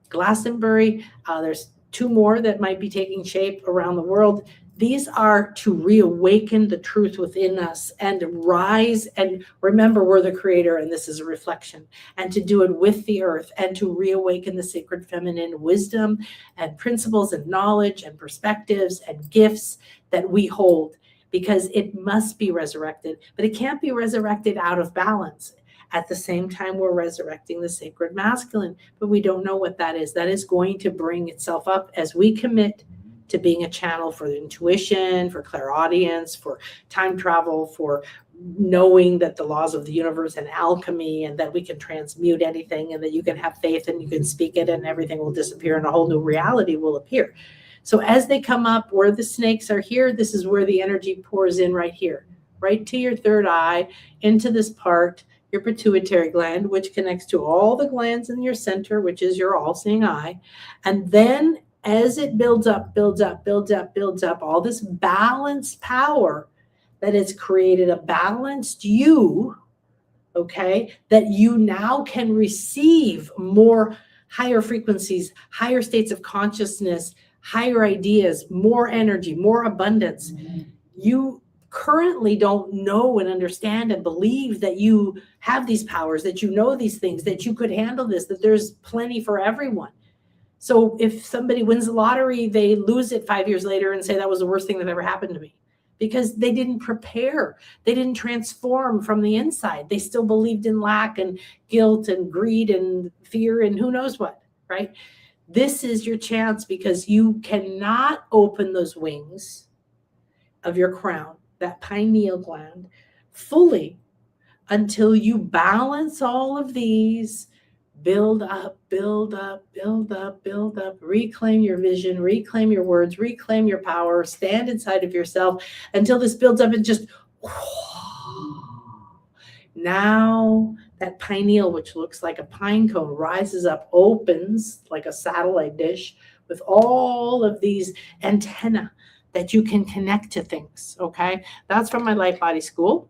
Speaker 1: Glastonbury. There's 2 more that might be taking shape around the world. These are to reawaken the truth within us and rise and remember we're the creator and this is a reflection, and to do it with the earth and to reawaken the sacred feminine wisdom and principles and knowledge and perspectives and gifts that we hold, because it must be resurrected, but it can't be resurrected out of balance. At the same time, we're resurrecting the sacred masculine, but we don't know what that is. That is going to bring itself up as we commit to being a channel for intuition, for clairaudience, for time travel, for knowing that the laws of the universe and alchemy, and that we can transmute anything, and that you can have faith and you can speak it and everything will disappear and a whole new reality will appear. So as they come up, where the snakes are here, this is where the energy pours in right here, right to your third eye, into this part, your pituitary gland, which connects to all the glands in your center, which is your all-seeing eye. And then as it builds up, all this balanced power that has created a balanced you, okay, that you now can receive more higher frequencies, higher states of consciousness, higher ideas, more energy, more abundance. You currently don't know and understand and believe that you have these powers, that you know these things, that you could handle this, that there's plenty for everyone. So if somebody wins the lottery, they lose it 5 years later and say that was the worst thing that ever happened to me, because they didn't prepare. They didn't transform from the inside. They still believed in lack and guilt and greed and fear and who knows what, right? This is your chance, because you cannot open those wings of your crown, that pineal gland, fully until you balance all of these. Build up, reclaim your vision, reclaim your words, reclaim your power, stand inside of yourself until this builds up and just, now that pineal, which looks like a pine cone, rises up, opens like a satellite dish with all of these antennae that you can connect to things, okay? That's from my Light Body School.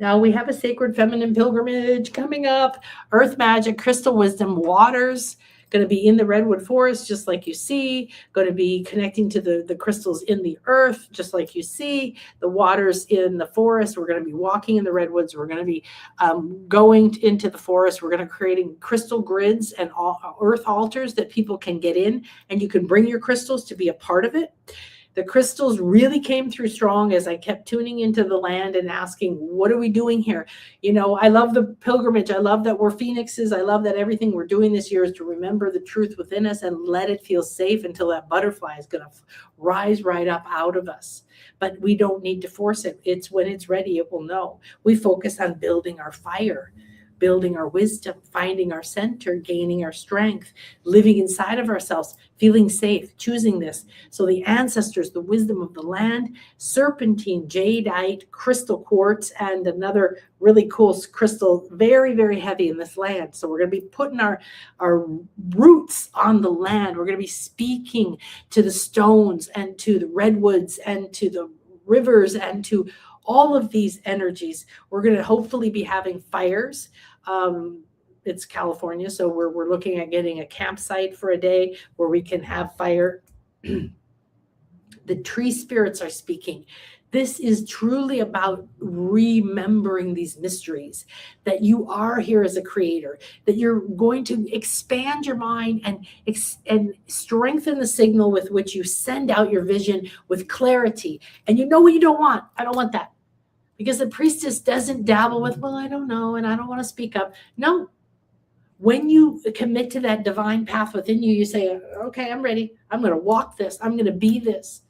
Speaker 1: Now we have a sacred feminine pilgrimage coming up. Earth magic, crystal wisdom, waters, going to be in the redwood forest, just like you see, going to be connecting to the crystals in the earth, just like you see, the waters in the forest. We're going to be walking in the redwoods. We're going to be going into the forest. We're going to creating crystal grids and earth altars that people can get in, and you can bring your crystals to be a part of it. The crystals really came through strong as I kept tuning into the land and asking, what are we doing here? You know, I love the pilgrimage. I love that we're phoenixes. I love that everything we're doing this year is to remember the truth within us and let it feel safe until that butterfly is going to rise right up out of us. But we don't need to force it. It's when it's ready, it will know. We focus on building our fire, building our wisdom, finding our center, gaining our strength, living inside of ourselves, feeling safe, choosing this. So the ancestors, the wisdom of the land, serpentine, jadeite, crystal quartz, and another really cool crystal, very, very heavy in this land. So we're going to be putting our roots on the land. We're going to be speaking to the stones and to the redwoods and to the rivers and to all of these energies. We're going to hopefully be having fires. It's California, so we're looking at getting a campsite for a day where we can have fire. The tree spirits are speaking. This is truly about remembering these mysteries, that you are here as a creator, that you're going to expand your mind and strengthen the signal with which you send out your vision with clarity. And you know what you don't want? I don't want that. Because the priestess doesn't dabble with, well, I don't know, and I don't want to speak up. No. When you commit to that divine path within you, you say, okay, I'm ready. I'm going to walk this. I'm going to be this.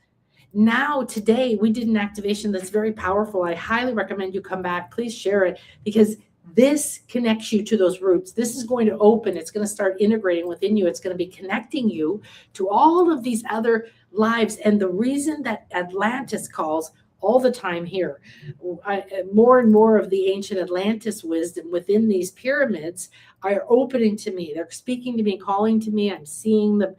Speaker 1: Now, today, we did an activation that's very powerful. I highly recommend you come back. Please share it, because this connects you to those roots. This is going to open. It's going to start integrating within you. It's going to be connecting you to all of these other lives. And the reason that Atlantis calls all the time here, more and more of the ancient Atlantis wisdom within these pyramids are opening to me. They're speaking to me, calling to me. I'm seeing a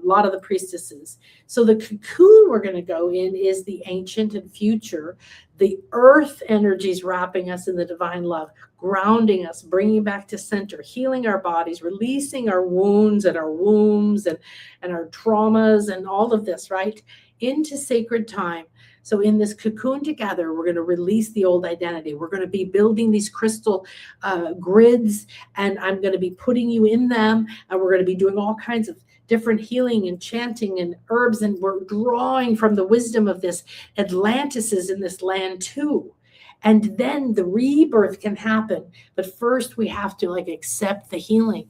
Speaker 1: lot of the priestesses. So the cocoon we're going to go in is the ancient and future. The earth energies wrapping us in the divine love, grounding us, bringing back to center, healing our bodies, releasing our wounds and our wombs and our traumas and all of this, right? Into sacred time. So in this cocoon together, we're going to release the old identity. We're going to be building these crystal grids, and I'm going to be putting you in them, and we're going to be doing all kinds of different healing and chanting and herbs, and we're drawing from the wisdom of this. Atlantis is in this land too. And then the rebirth can happen. But first we have to accept the healing,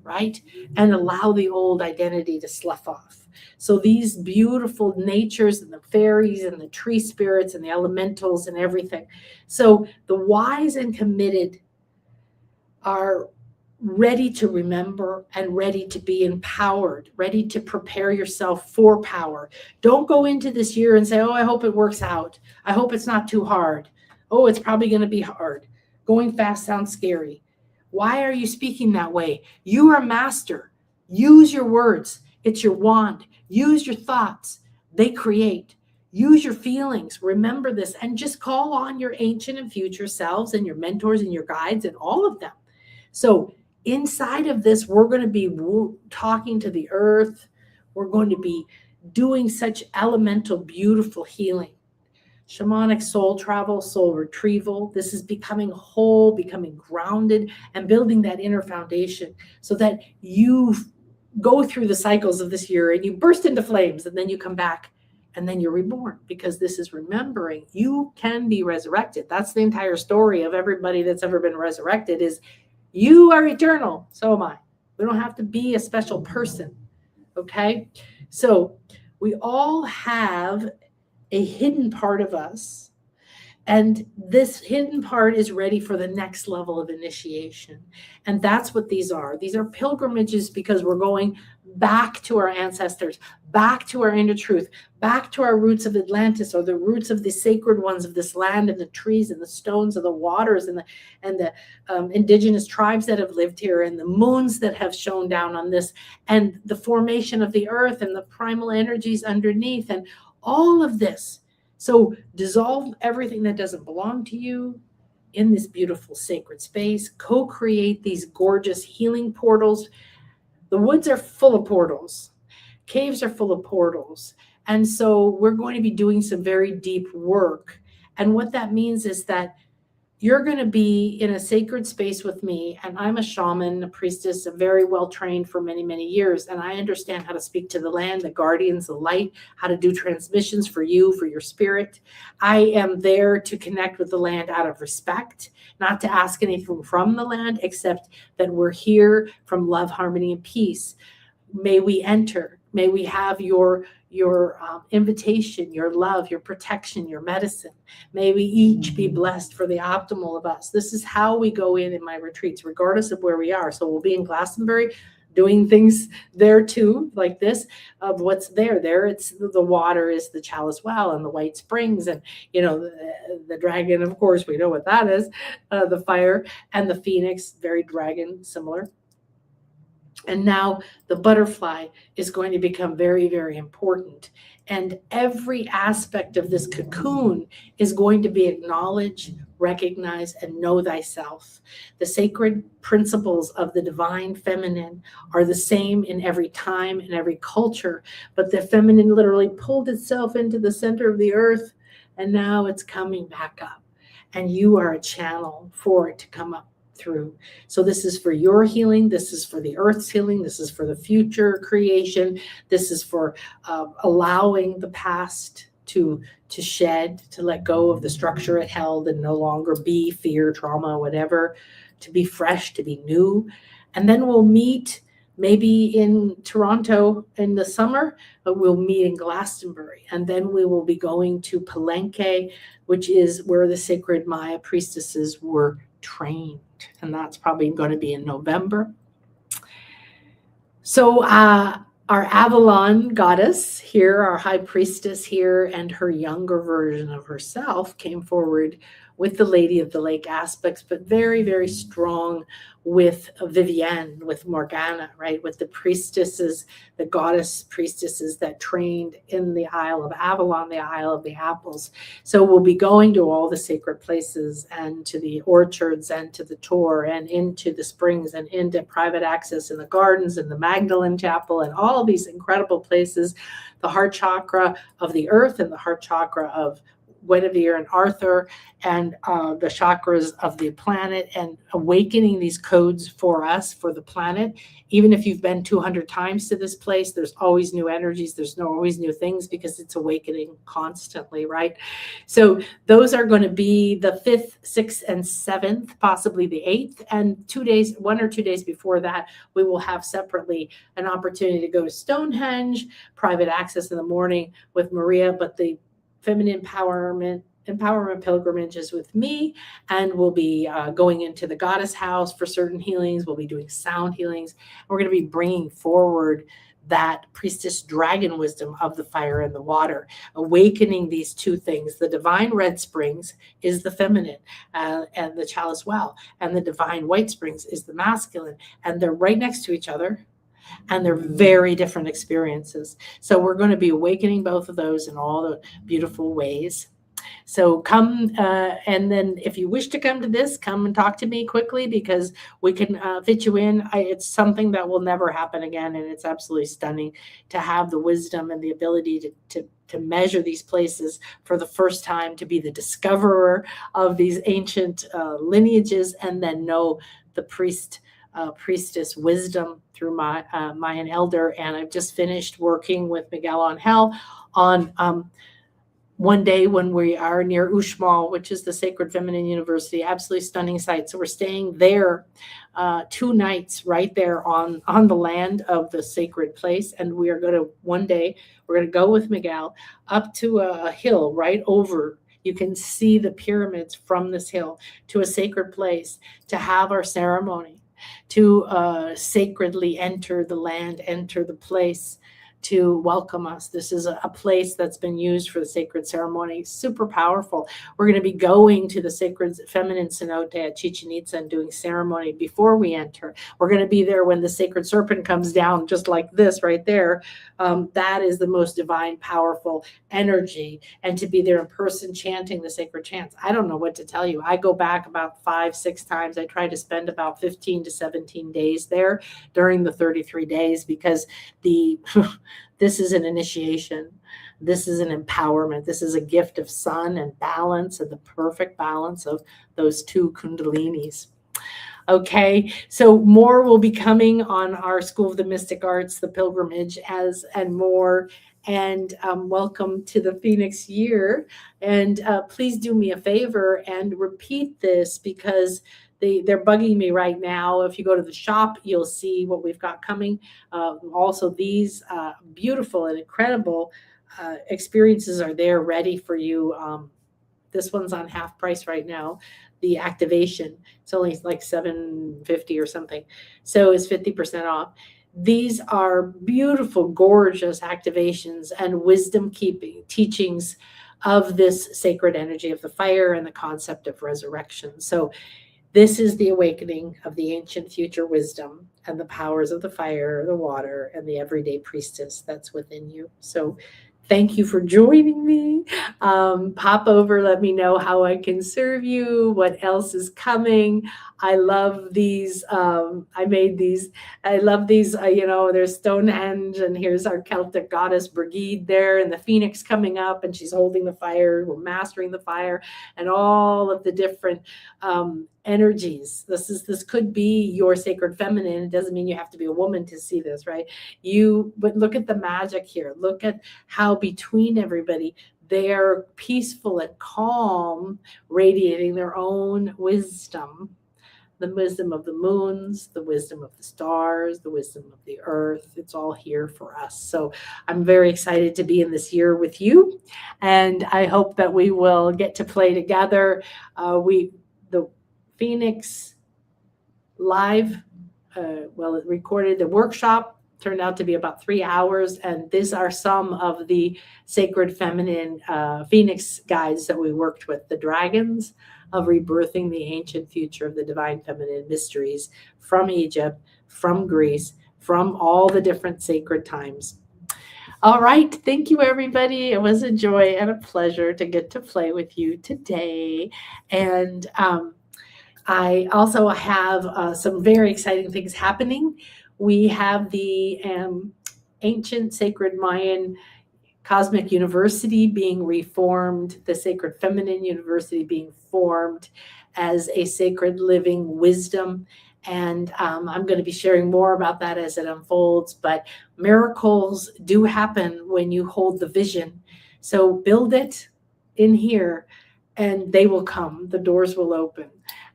Speaker 1: right? And allow the old identity to slough off. So these beautiful natures and the fairies and the tree spirits and the elementals and everything. So the wise and committed are ready to remember and ready to be empowered, ready to prepare yourself for power. Don't go into this year and say, oh, I hope it works out. I hope it's not too hard. Oh, it's probably going to be hard. Going fast sounds scary. Why are you speaking that way? You are a master. Use your words. It's your wand. Use your thoughts. They create. Use your feelings. Remember this and just call on your ancient and future selves and your mentors and your guides and all of them. So inside of this, we're going to be talking to the earth. We're going to be doing such elemental, beautiful healing. Shamanic soul travel, soul retrieval. This is becoming whole, becoming grounded, and building that inner foundation so that you go through the cycles of this year and you burst into flames and then you come back and then you're reborn, because this is remembering you can be resurrected. That's the entire story of everybody that's ever been resurrected, is you are eternal. So am I. We don't have to be a special person. Okay. So we all have a hidden part of us, and this hidden part is ready for the next level of initiation. And that's what these are. These are pilgrimages because we're going back to our ancestors, back to our inner truth, back to our roots of Atlantis, or the roots of the sacred ones of this land, and the trees and the stones and the waters and the indigenous tribes that have lived here, and the moons that have shone down on this, and the formation of the earth and the primal energies underneath, and all of this. So dissolve everything that doesn't belong to you in this beautiful sacred space. Co-create these gorgeous healing portals. The woods are full of portals. Caves are full of portals. And so we're going to be doing some very deep work. And what that means is that you're going to be in a sacred space with me, and I'm a shaman, a priestess, very well trained for many, many years, and I understand how to speak to the land, the guardians, the light, how to do transmissions for you, for your spirit. I am there to connect with the land out of respect, not to ask anything from the land, except that we're here from love, harmony, and peace. May we enter. May we have your invitation, your love, your protection, your medicine. May we each be blessed for the optimal of us. This is how we go in my retreats, regardless of where we are. So we'll be in Glastonbury doing things there too, like this, of what's there. There, it's the water is the Chalice Well and the White Springs, and the dragon, of course, we know what that is, the fire, and the phoenix, very dragon similar. And now the butterfly is going to become very, very important. And every aspect of this cocoon is going to be acknowledge, recognize, and know thyself. The sacred principles of the divine feminine are the same in every time and every culture, but the feminine literally pulled itself into the center of the earth, and now it's coming back up. And you are a channel for it to come up through. So this is for your healing. This is for the earth's healing. This is for the future creation. This is for allowing the past to shed, to let go of the structure it held and no longer be fear, trauma, whatever, to be fresh, to be new. And then we'll meet maybe in Toronto in the summer, but we'll meet in Glastonbury. And then we will be going to Palenque, which is where the sacred Maya priestesses were trained. And that's probably going to be in November. So our Avalon goddess here, our high priestess here, and her younger version of herself came forward with the Lady of the Lake aspects, but very, very strong with Vivienne, with Morgana, right? With the priestesses, the goddess priestesses that trained in the Isle of Avalon, the Isle of the Apples. So we'll be going to all the sacred places and to the orchards and to the tour and into the springs and into private access in the gardens and the Magdalene Chapel and all these incredible places, the heart chakra of the earth and the heart chakra of Guinevere and Arthur, and the chakras of the planet, and awakening these codes for us, for the planet. Even if you've been 200 times to this place, there's always new energies. There's always new things, because it's awakening constantly, right? So those are going to be the 5th, 6th, and 7th, possibly the 8th. And 2 days, 1 or 2 days before that, we will have separately an opportunity to go to Stonehenge, private access in the morning with Maria, but the feminine empowerment pilgrimage is with me, and we'll be going into the goddess house for certain healings. We'll be doing sound healings. We're going to be bringing forward that priestess dragon wisdom of the fire and the water, awakening these two things. The divine red springs is the feminine, and the chalice well, and the divine white springs is the masculine, and they're right next to each other, and they're very different experiences. So we're going to be awakening both of those in all the beautiful ways. So come, and then if you wish to come to this, come and talk to me quickly, because we can fit you in. It's something that will never happen again, and it's absolutely stunning to have the wisdom and the ability to measure these places for the first time, to be the discoverer of these ancient lineages, and then know the priestess wisdom through my Mayan elder. And I've just finished working with Miguel on Hell on one day when we are near Uxmal, which is the Sacred Feminine University, absolutely stunning site. So we're staying there 2 nights right there on the land of the sacred place. And we are going to, one day, we're going to go with Miguel up to a hill right over. You can see the pyramids from this hill, to a sacred place, to have our ceremony, to sacredly enter the land, enter the place, to welcome us. This is a place that's been used for the sacred ceremony. Super powerful. We're going to be going to the sacred feminine cenote at Chichen Itza and doing ceremony before we enter. We're going to be there when the sacred serpent comes down, just like this right there. That is the most divine, powerful energy. And to be there in person chanting the sacred chants. I don't know what to tell you. I go back about 5-6 times. I try to spend about 15 to 17 days there during the 33 days, because this is an initiation. This is an empowerment. This is a gift of sun and balance, and the perfect balance of those 2 kundalinis. Okay, so more will be coming on our School of the Mystic Arts, the pilgrimage, and more. And welcome to the Phoenix year. And please do me a favor and repeat this, because they're bugging me right now. If you go to the shop, you'll see what we've got coming. Also, these beautiful and incredible experiences are there ready for you. This one's on half price right now. The activation, it's only like $7.50 or something. So it's 50% off. These are beautiful, gorgeous activations and wisdom keeping teachings of this sacred energy of the fire and the concept of resurrection. So this is the awakening of the ancient future wisdom and the powers of the fire, the water, and the everyday priestess that's within you. So thank you for joining me. Pop over, let me know how I can serve you, what else is coming. I love these. I made these. I love these. There's Stonehenge, and here's our Celtic goddess Brigid there, and the Phoenix coming up, and she's holding the fire. We're mastering the fire, and all of the different energies. This could be your sacred feminine. It doesn't mean you have to be a woman to see this, right? But look at the magic here. Look at how between everybody, they're peaceful and calm, radiating their own wisdom. The wisdom of the moons, the wisdom of the stars, the wisdom of the earth. It's all here for us. So I'm very excited to be in this year with you. And I hope that we will get to play together. The Phoenix live, it recorded the workshop, turned out to be about 3 hours. And these are some of the sacred feminine Phoenix guides that we worked with, the dragons of rebirthing the ancient future of the divine feminine mysteries from Egypt, from Greece, from all the different sacred times. All right. Thank you, everybody. It was a joy and a pleasure to get to play with you today. And I also have some very exciting things happening. We have the ancient sacred Mayan Cosmic University being reformed, the Sacred Feminine University being formed as a sacred living wisdom. And I'm going to be sharing more about that as it unfolds. But miracles do happen when you hold the vision. So build it in here and they will come. The doors will open.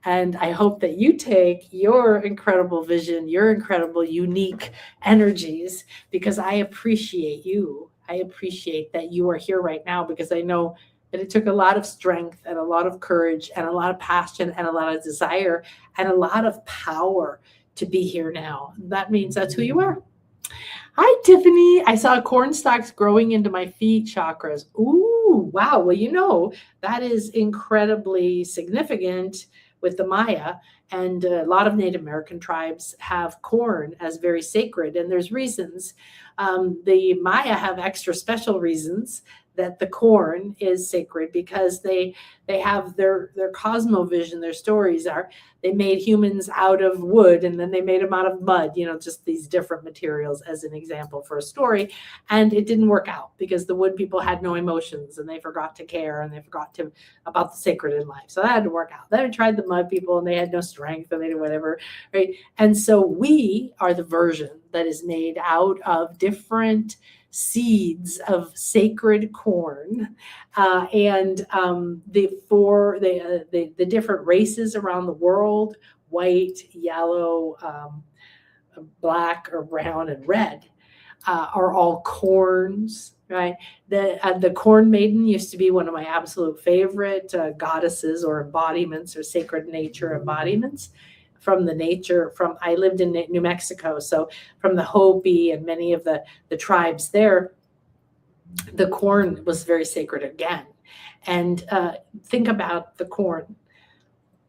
Speaker 1: And I hope that you take your incredible vision, your incredible, unique energies, because I appreciate you. I appreciate that you are here right now, because I know that it took a lot of strength and a lot of courage and a lot of passion and a lot of desire and a lot of power to be here now. That means that's who you are. Hi, Tiffany. I saw corn stalks growing into my feet chakras. Ooh, wow. Well, that is incredibly significant with the Maya. And a lot of Native American tribes have corn as very sacred. And there's reasons. The Maya have extra special reasons that the corn is sacred, because they have their cosmovision. Their stories are, they made humans out of wood and then they made them out of mud, just these different materials as an example for a story. And it didn't work out because the wood people had no emotions and they forgot to care and they forgot about the sacred in life. So that had to work out. Then I tried the mud people and they had no strength and they did whatever, right? And so we are the version that is made out of different seeds of sacred corn, and the different races around the world, white, yellow, black or brown and red, are all corns, right? The corn maiden used to be one of my absolute favorite goddesses or embodiments or sacred nature embodiments. I lived in New Mexico, so from the Hopi and many of the tribes there, the corn was very sacred again. And think about the corn.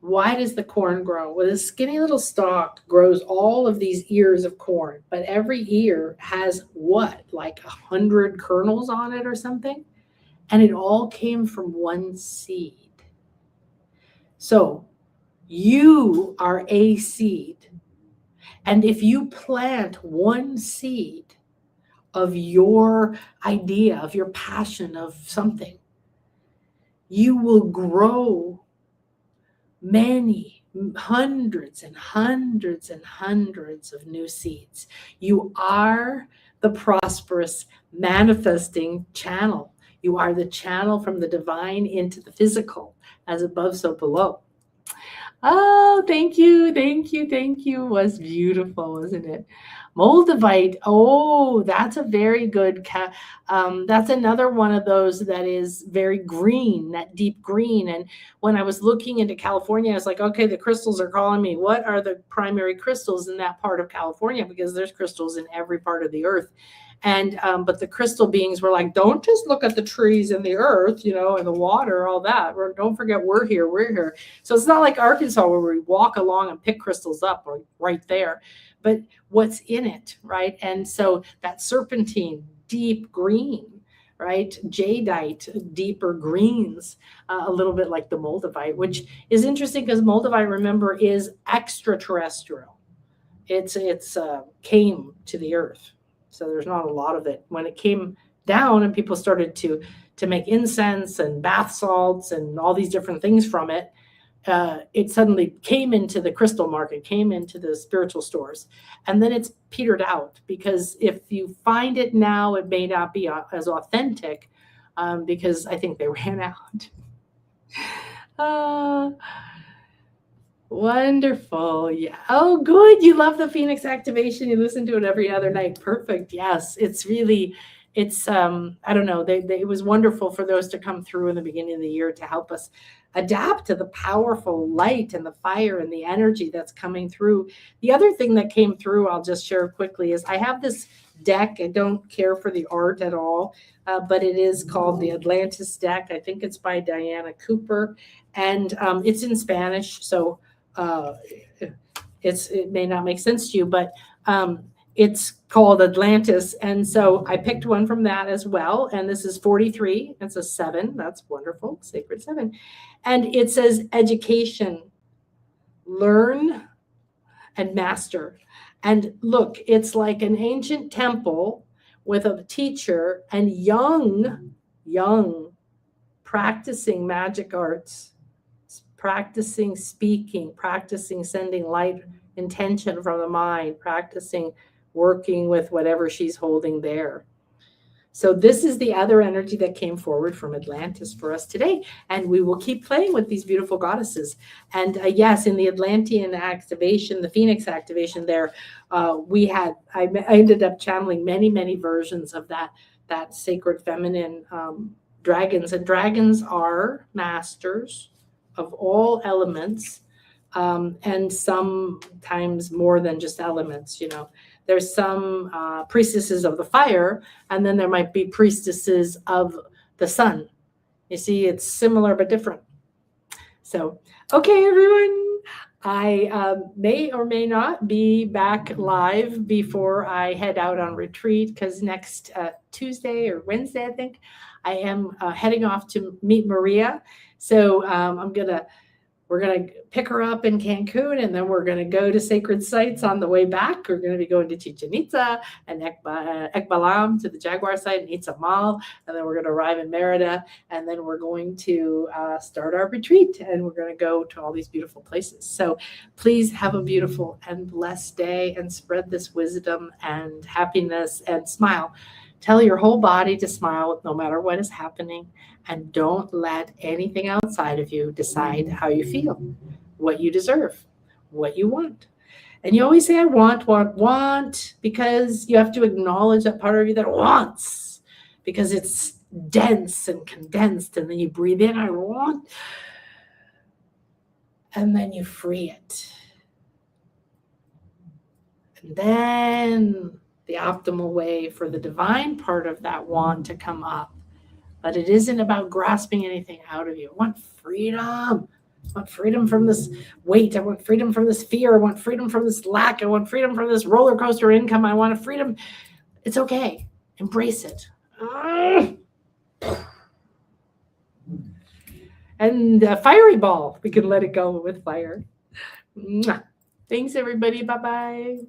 Speaker 1: Why does the corn grow? Well, this skinny little stalk grows all of these ears of corn, but every ear has like 100 kernels on it or something? And it all came from one seed. So you are a seed. And if you plant one seed of your idea, of your passion, of something, you will grow many, hundreds and hundreds and hundreds of new seeds. You are the prosperous manifesting channel. You are the channel from the divine into the physical, as above, so below. Oh, thank you, thank you, thank you. Was beautiful, wasn't it? Moldavite. Oh, that's a very good, that's another one of those that is very green, that deep green. And when I was looking into California, I was like, okay, the crystals are calling me. What are the primary crystals in that part of California? Because there's crystals in every part of the earth. And but the crystal beings were like, don't just look at the trees and the earth, and the water, all that. Don't forget, we're here. So it's not like Arkansas where we walk along and pick crystals up right there, but what's in it, right? And so that serpentine, deep green, right? Jadeite, deeper greens, a little bit like the Moldavite, which is interesting because Moldavite, remember, is extraterrestrial. It's came to the earth. So there's not a lot of it. When it came down and people started to make incense and bath salts and all these different things from it, it suddenly came into the crystal market, came into the spiritual stores. And then it's petered out, because if you find it now, it may not be as authentic, because I think they ran out. Wonderful. Yeah. Oh, good. You love the Phoenix activation. You listen to it every other night. Perfect. Yes. It's I don't know. It was wonderful for those to come through in the beginning of the year to help us adapt to the powerful light and the fire and the energy that's coming through. The other thing that came through, I'll just share quickly, is I have this deck. I don't care for the art at all, but it is called the Atlantis deck. I think it's by Diana Cooper, and it's in Spanish. So it may not make sense to you, but it's called Atlantis. And so I picked one from that as well. And this is 43. It's a 7. That's wonderful. Sacred 7. And it says education, learn, and master. And look, it's like an ancient temple with a teacher and young, practicing magic arts, practicing speaking, practicing sending light intention from the mind, practicing working with whatever she's holding there. So this is the other energy that came forward from Atlantis for us today. And we will keep playing with these beautiful goddesses. And yes, in the Atlantean activation, the Phoenix activation there, I ended up channeling many versions of that sacred feminine dragons. And dragons are masters of all elements, and sometimes more than just elements, you know. There's some priestesses of the fire, and then there might be priestesses of the sun. You see, it's similar but different. So, okay, everyone, I may or may not be back live before I head out on retreat, because next Tuesday or Wednesday, I think, I am heading off to meet Maria. So we're going to pick her up in Cancun, and then we're going to go to sacred sites on the way back. We're going to be going to Chichen Itza and Ekbalam to the Jaguar site and Itzamal, and then we're going to arrive in Merida, and then we're going to start our retreat, and we're going to go to all these beautiful places. So please have a beautiful and blessed day, and spread this wisdom and happiness, and smile. Tell your whole body to smile no matter what is happening. And don't let anything outside of you decide how you feel, what you deserve, what you want. And you always say, I want, because you have to acknowledge that part of you that wants, because it's dense and condensed. And then you breathe in, I want, and then you free it. And then the optimal way for the divine part of that want to come up. But it isn't about grasping anything out of you. I want freedom. I want freedom from this weight. I want freedom from this fear. I want freedom from this lack. I want freedom from this roller coaster income. I want a freedom. It's okay. Embrace it. And a fiery ball. We can let it go with fire. Thanks, everybody. Bye-bye.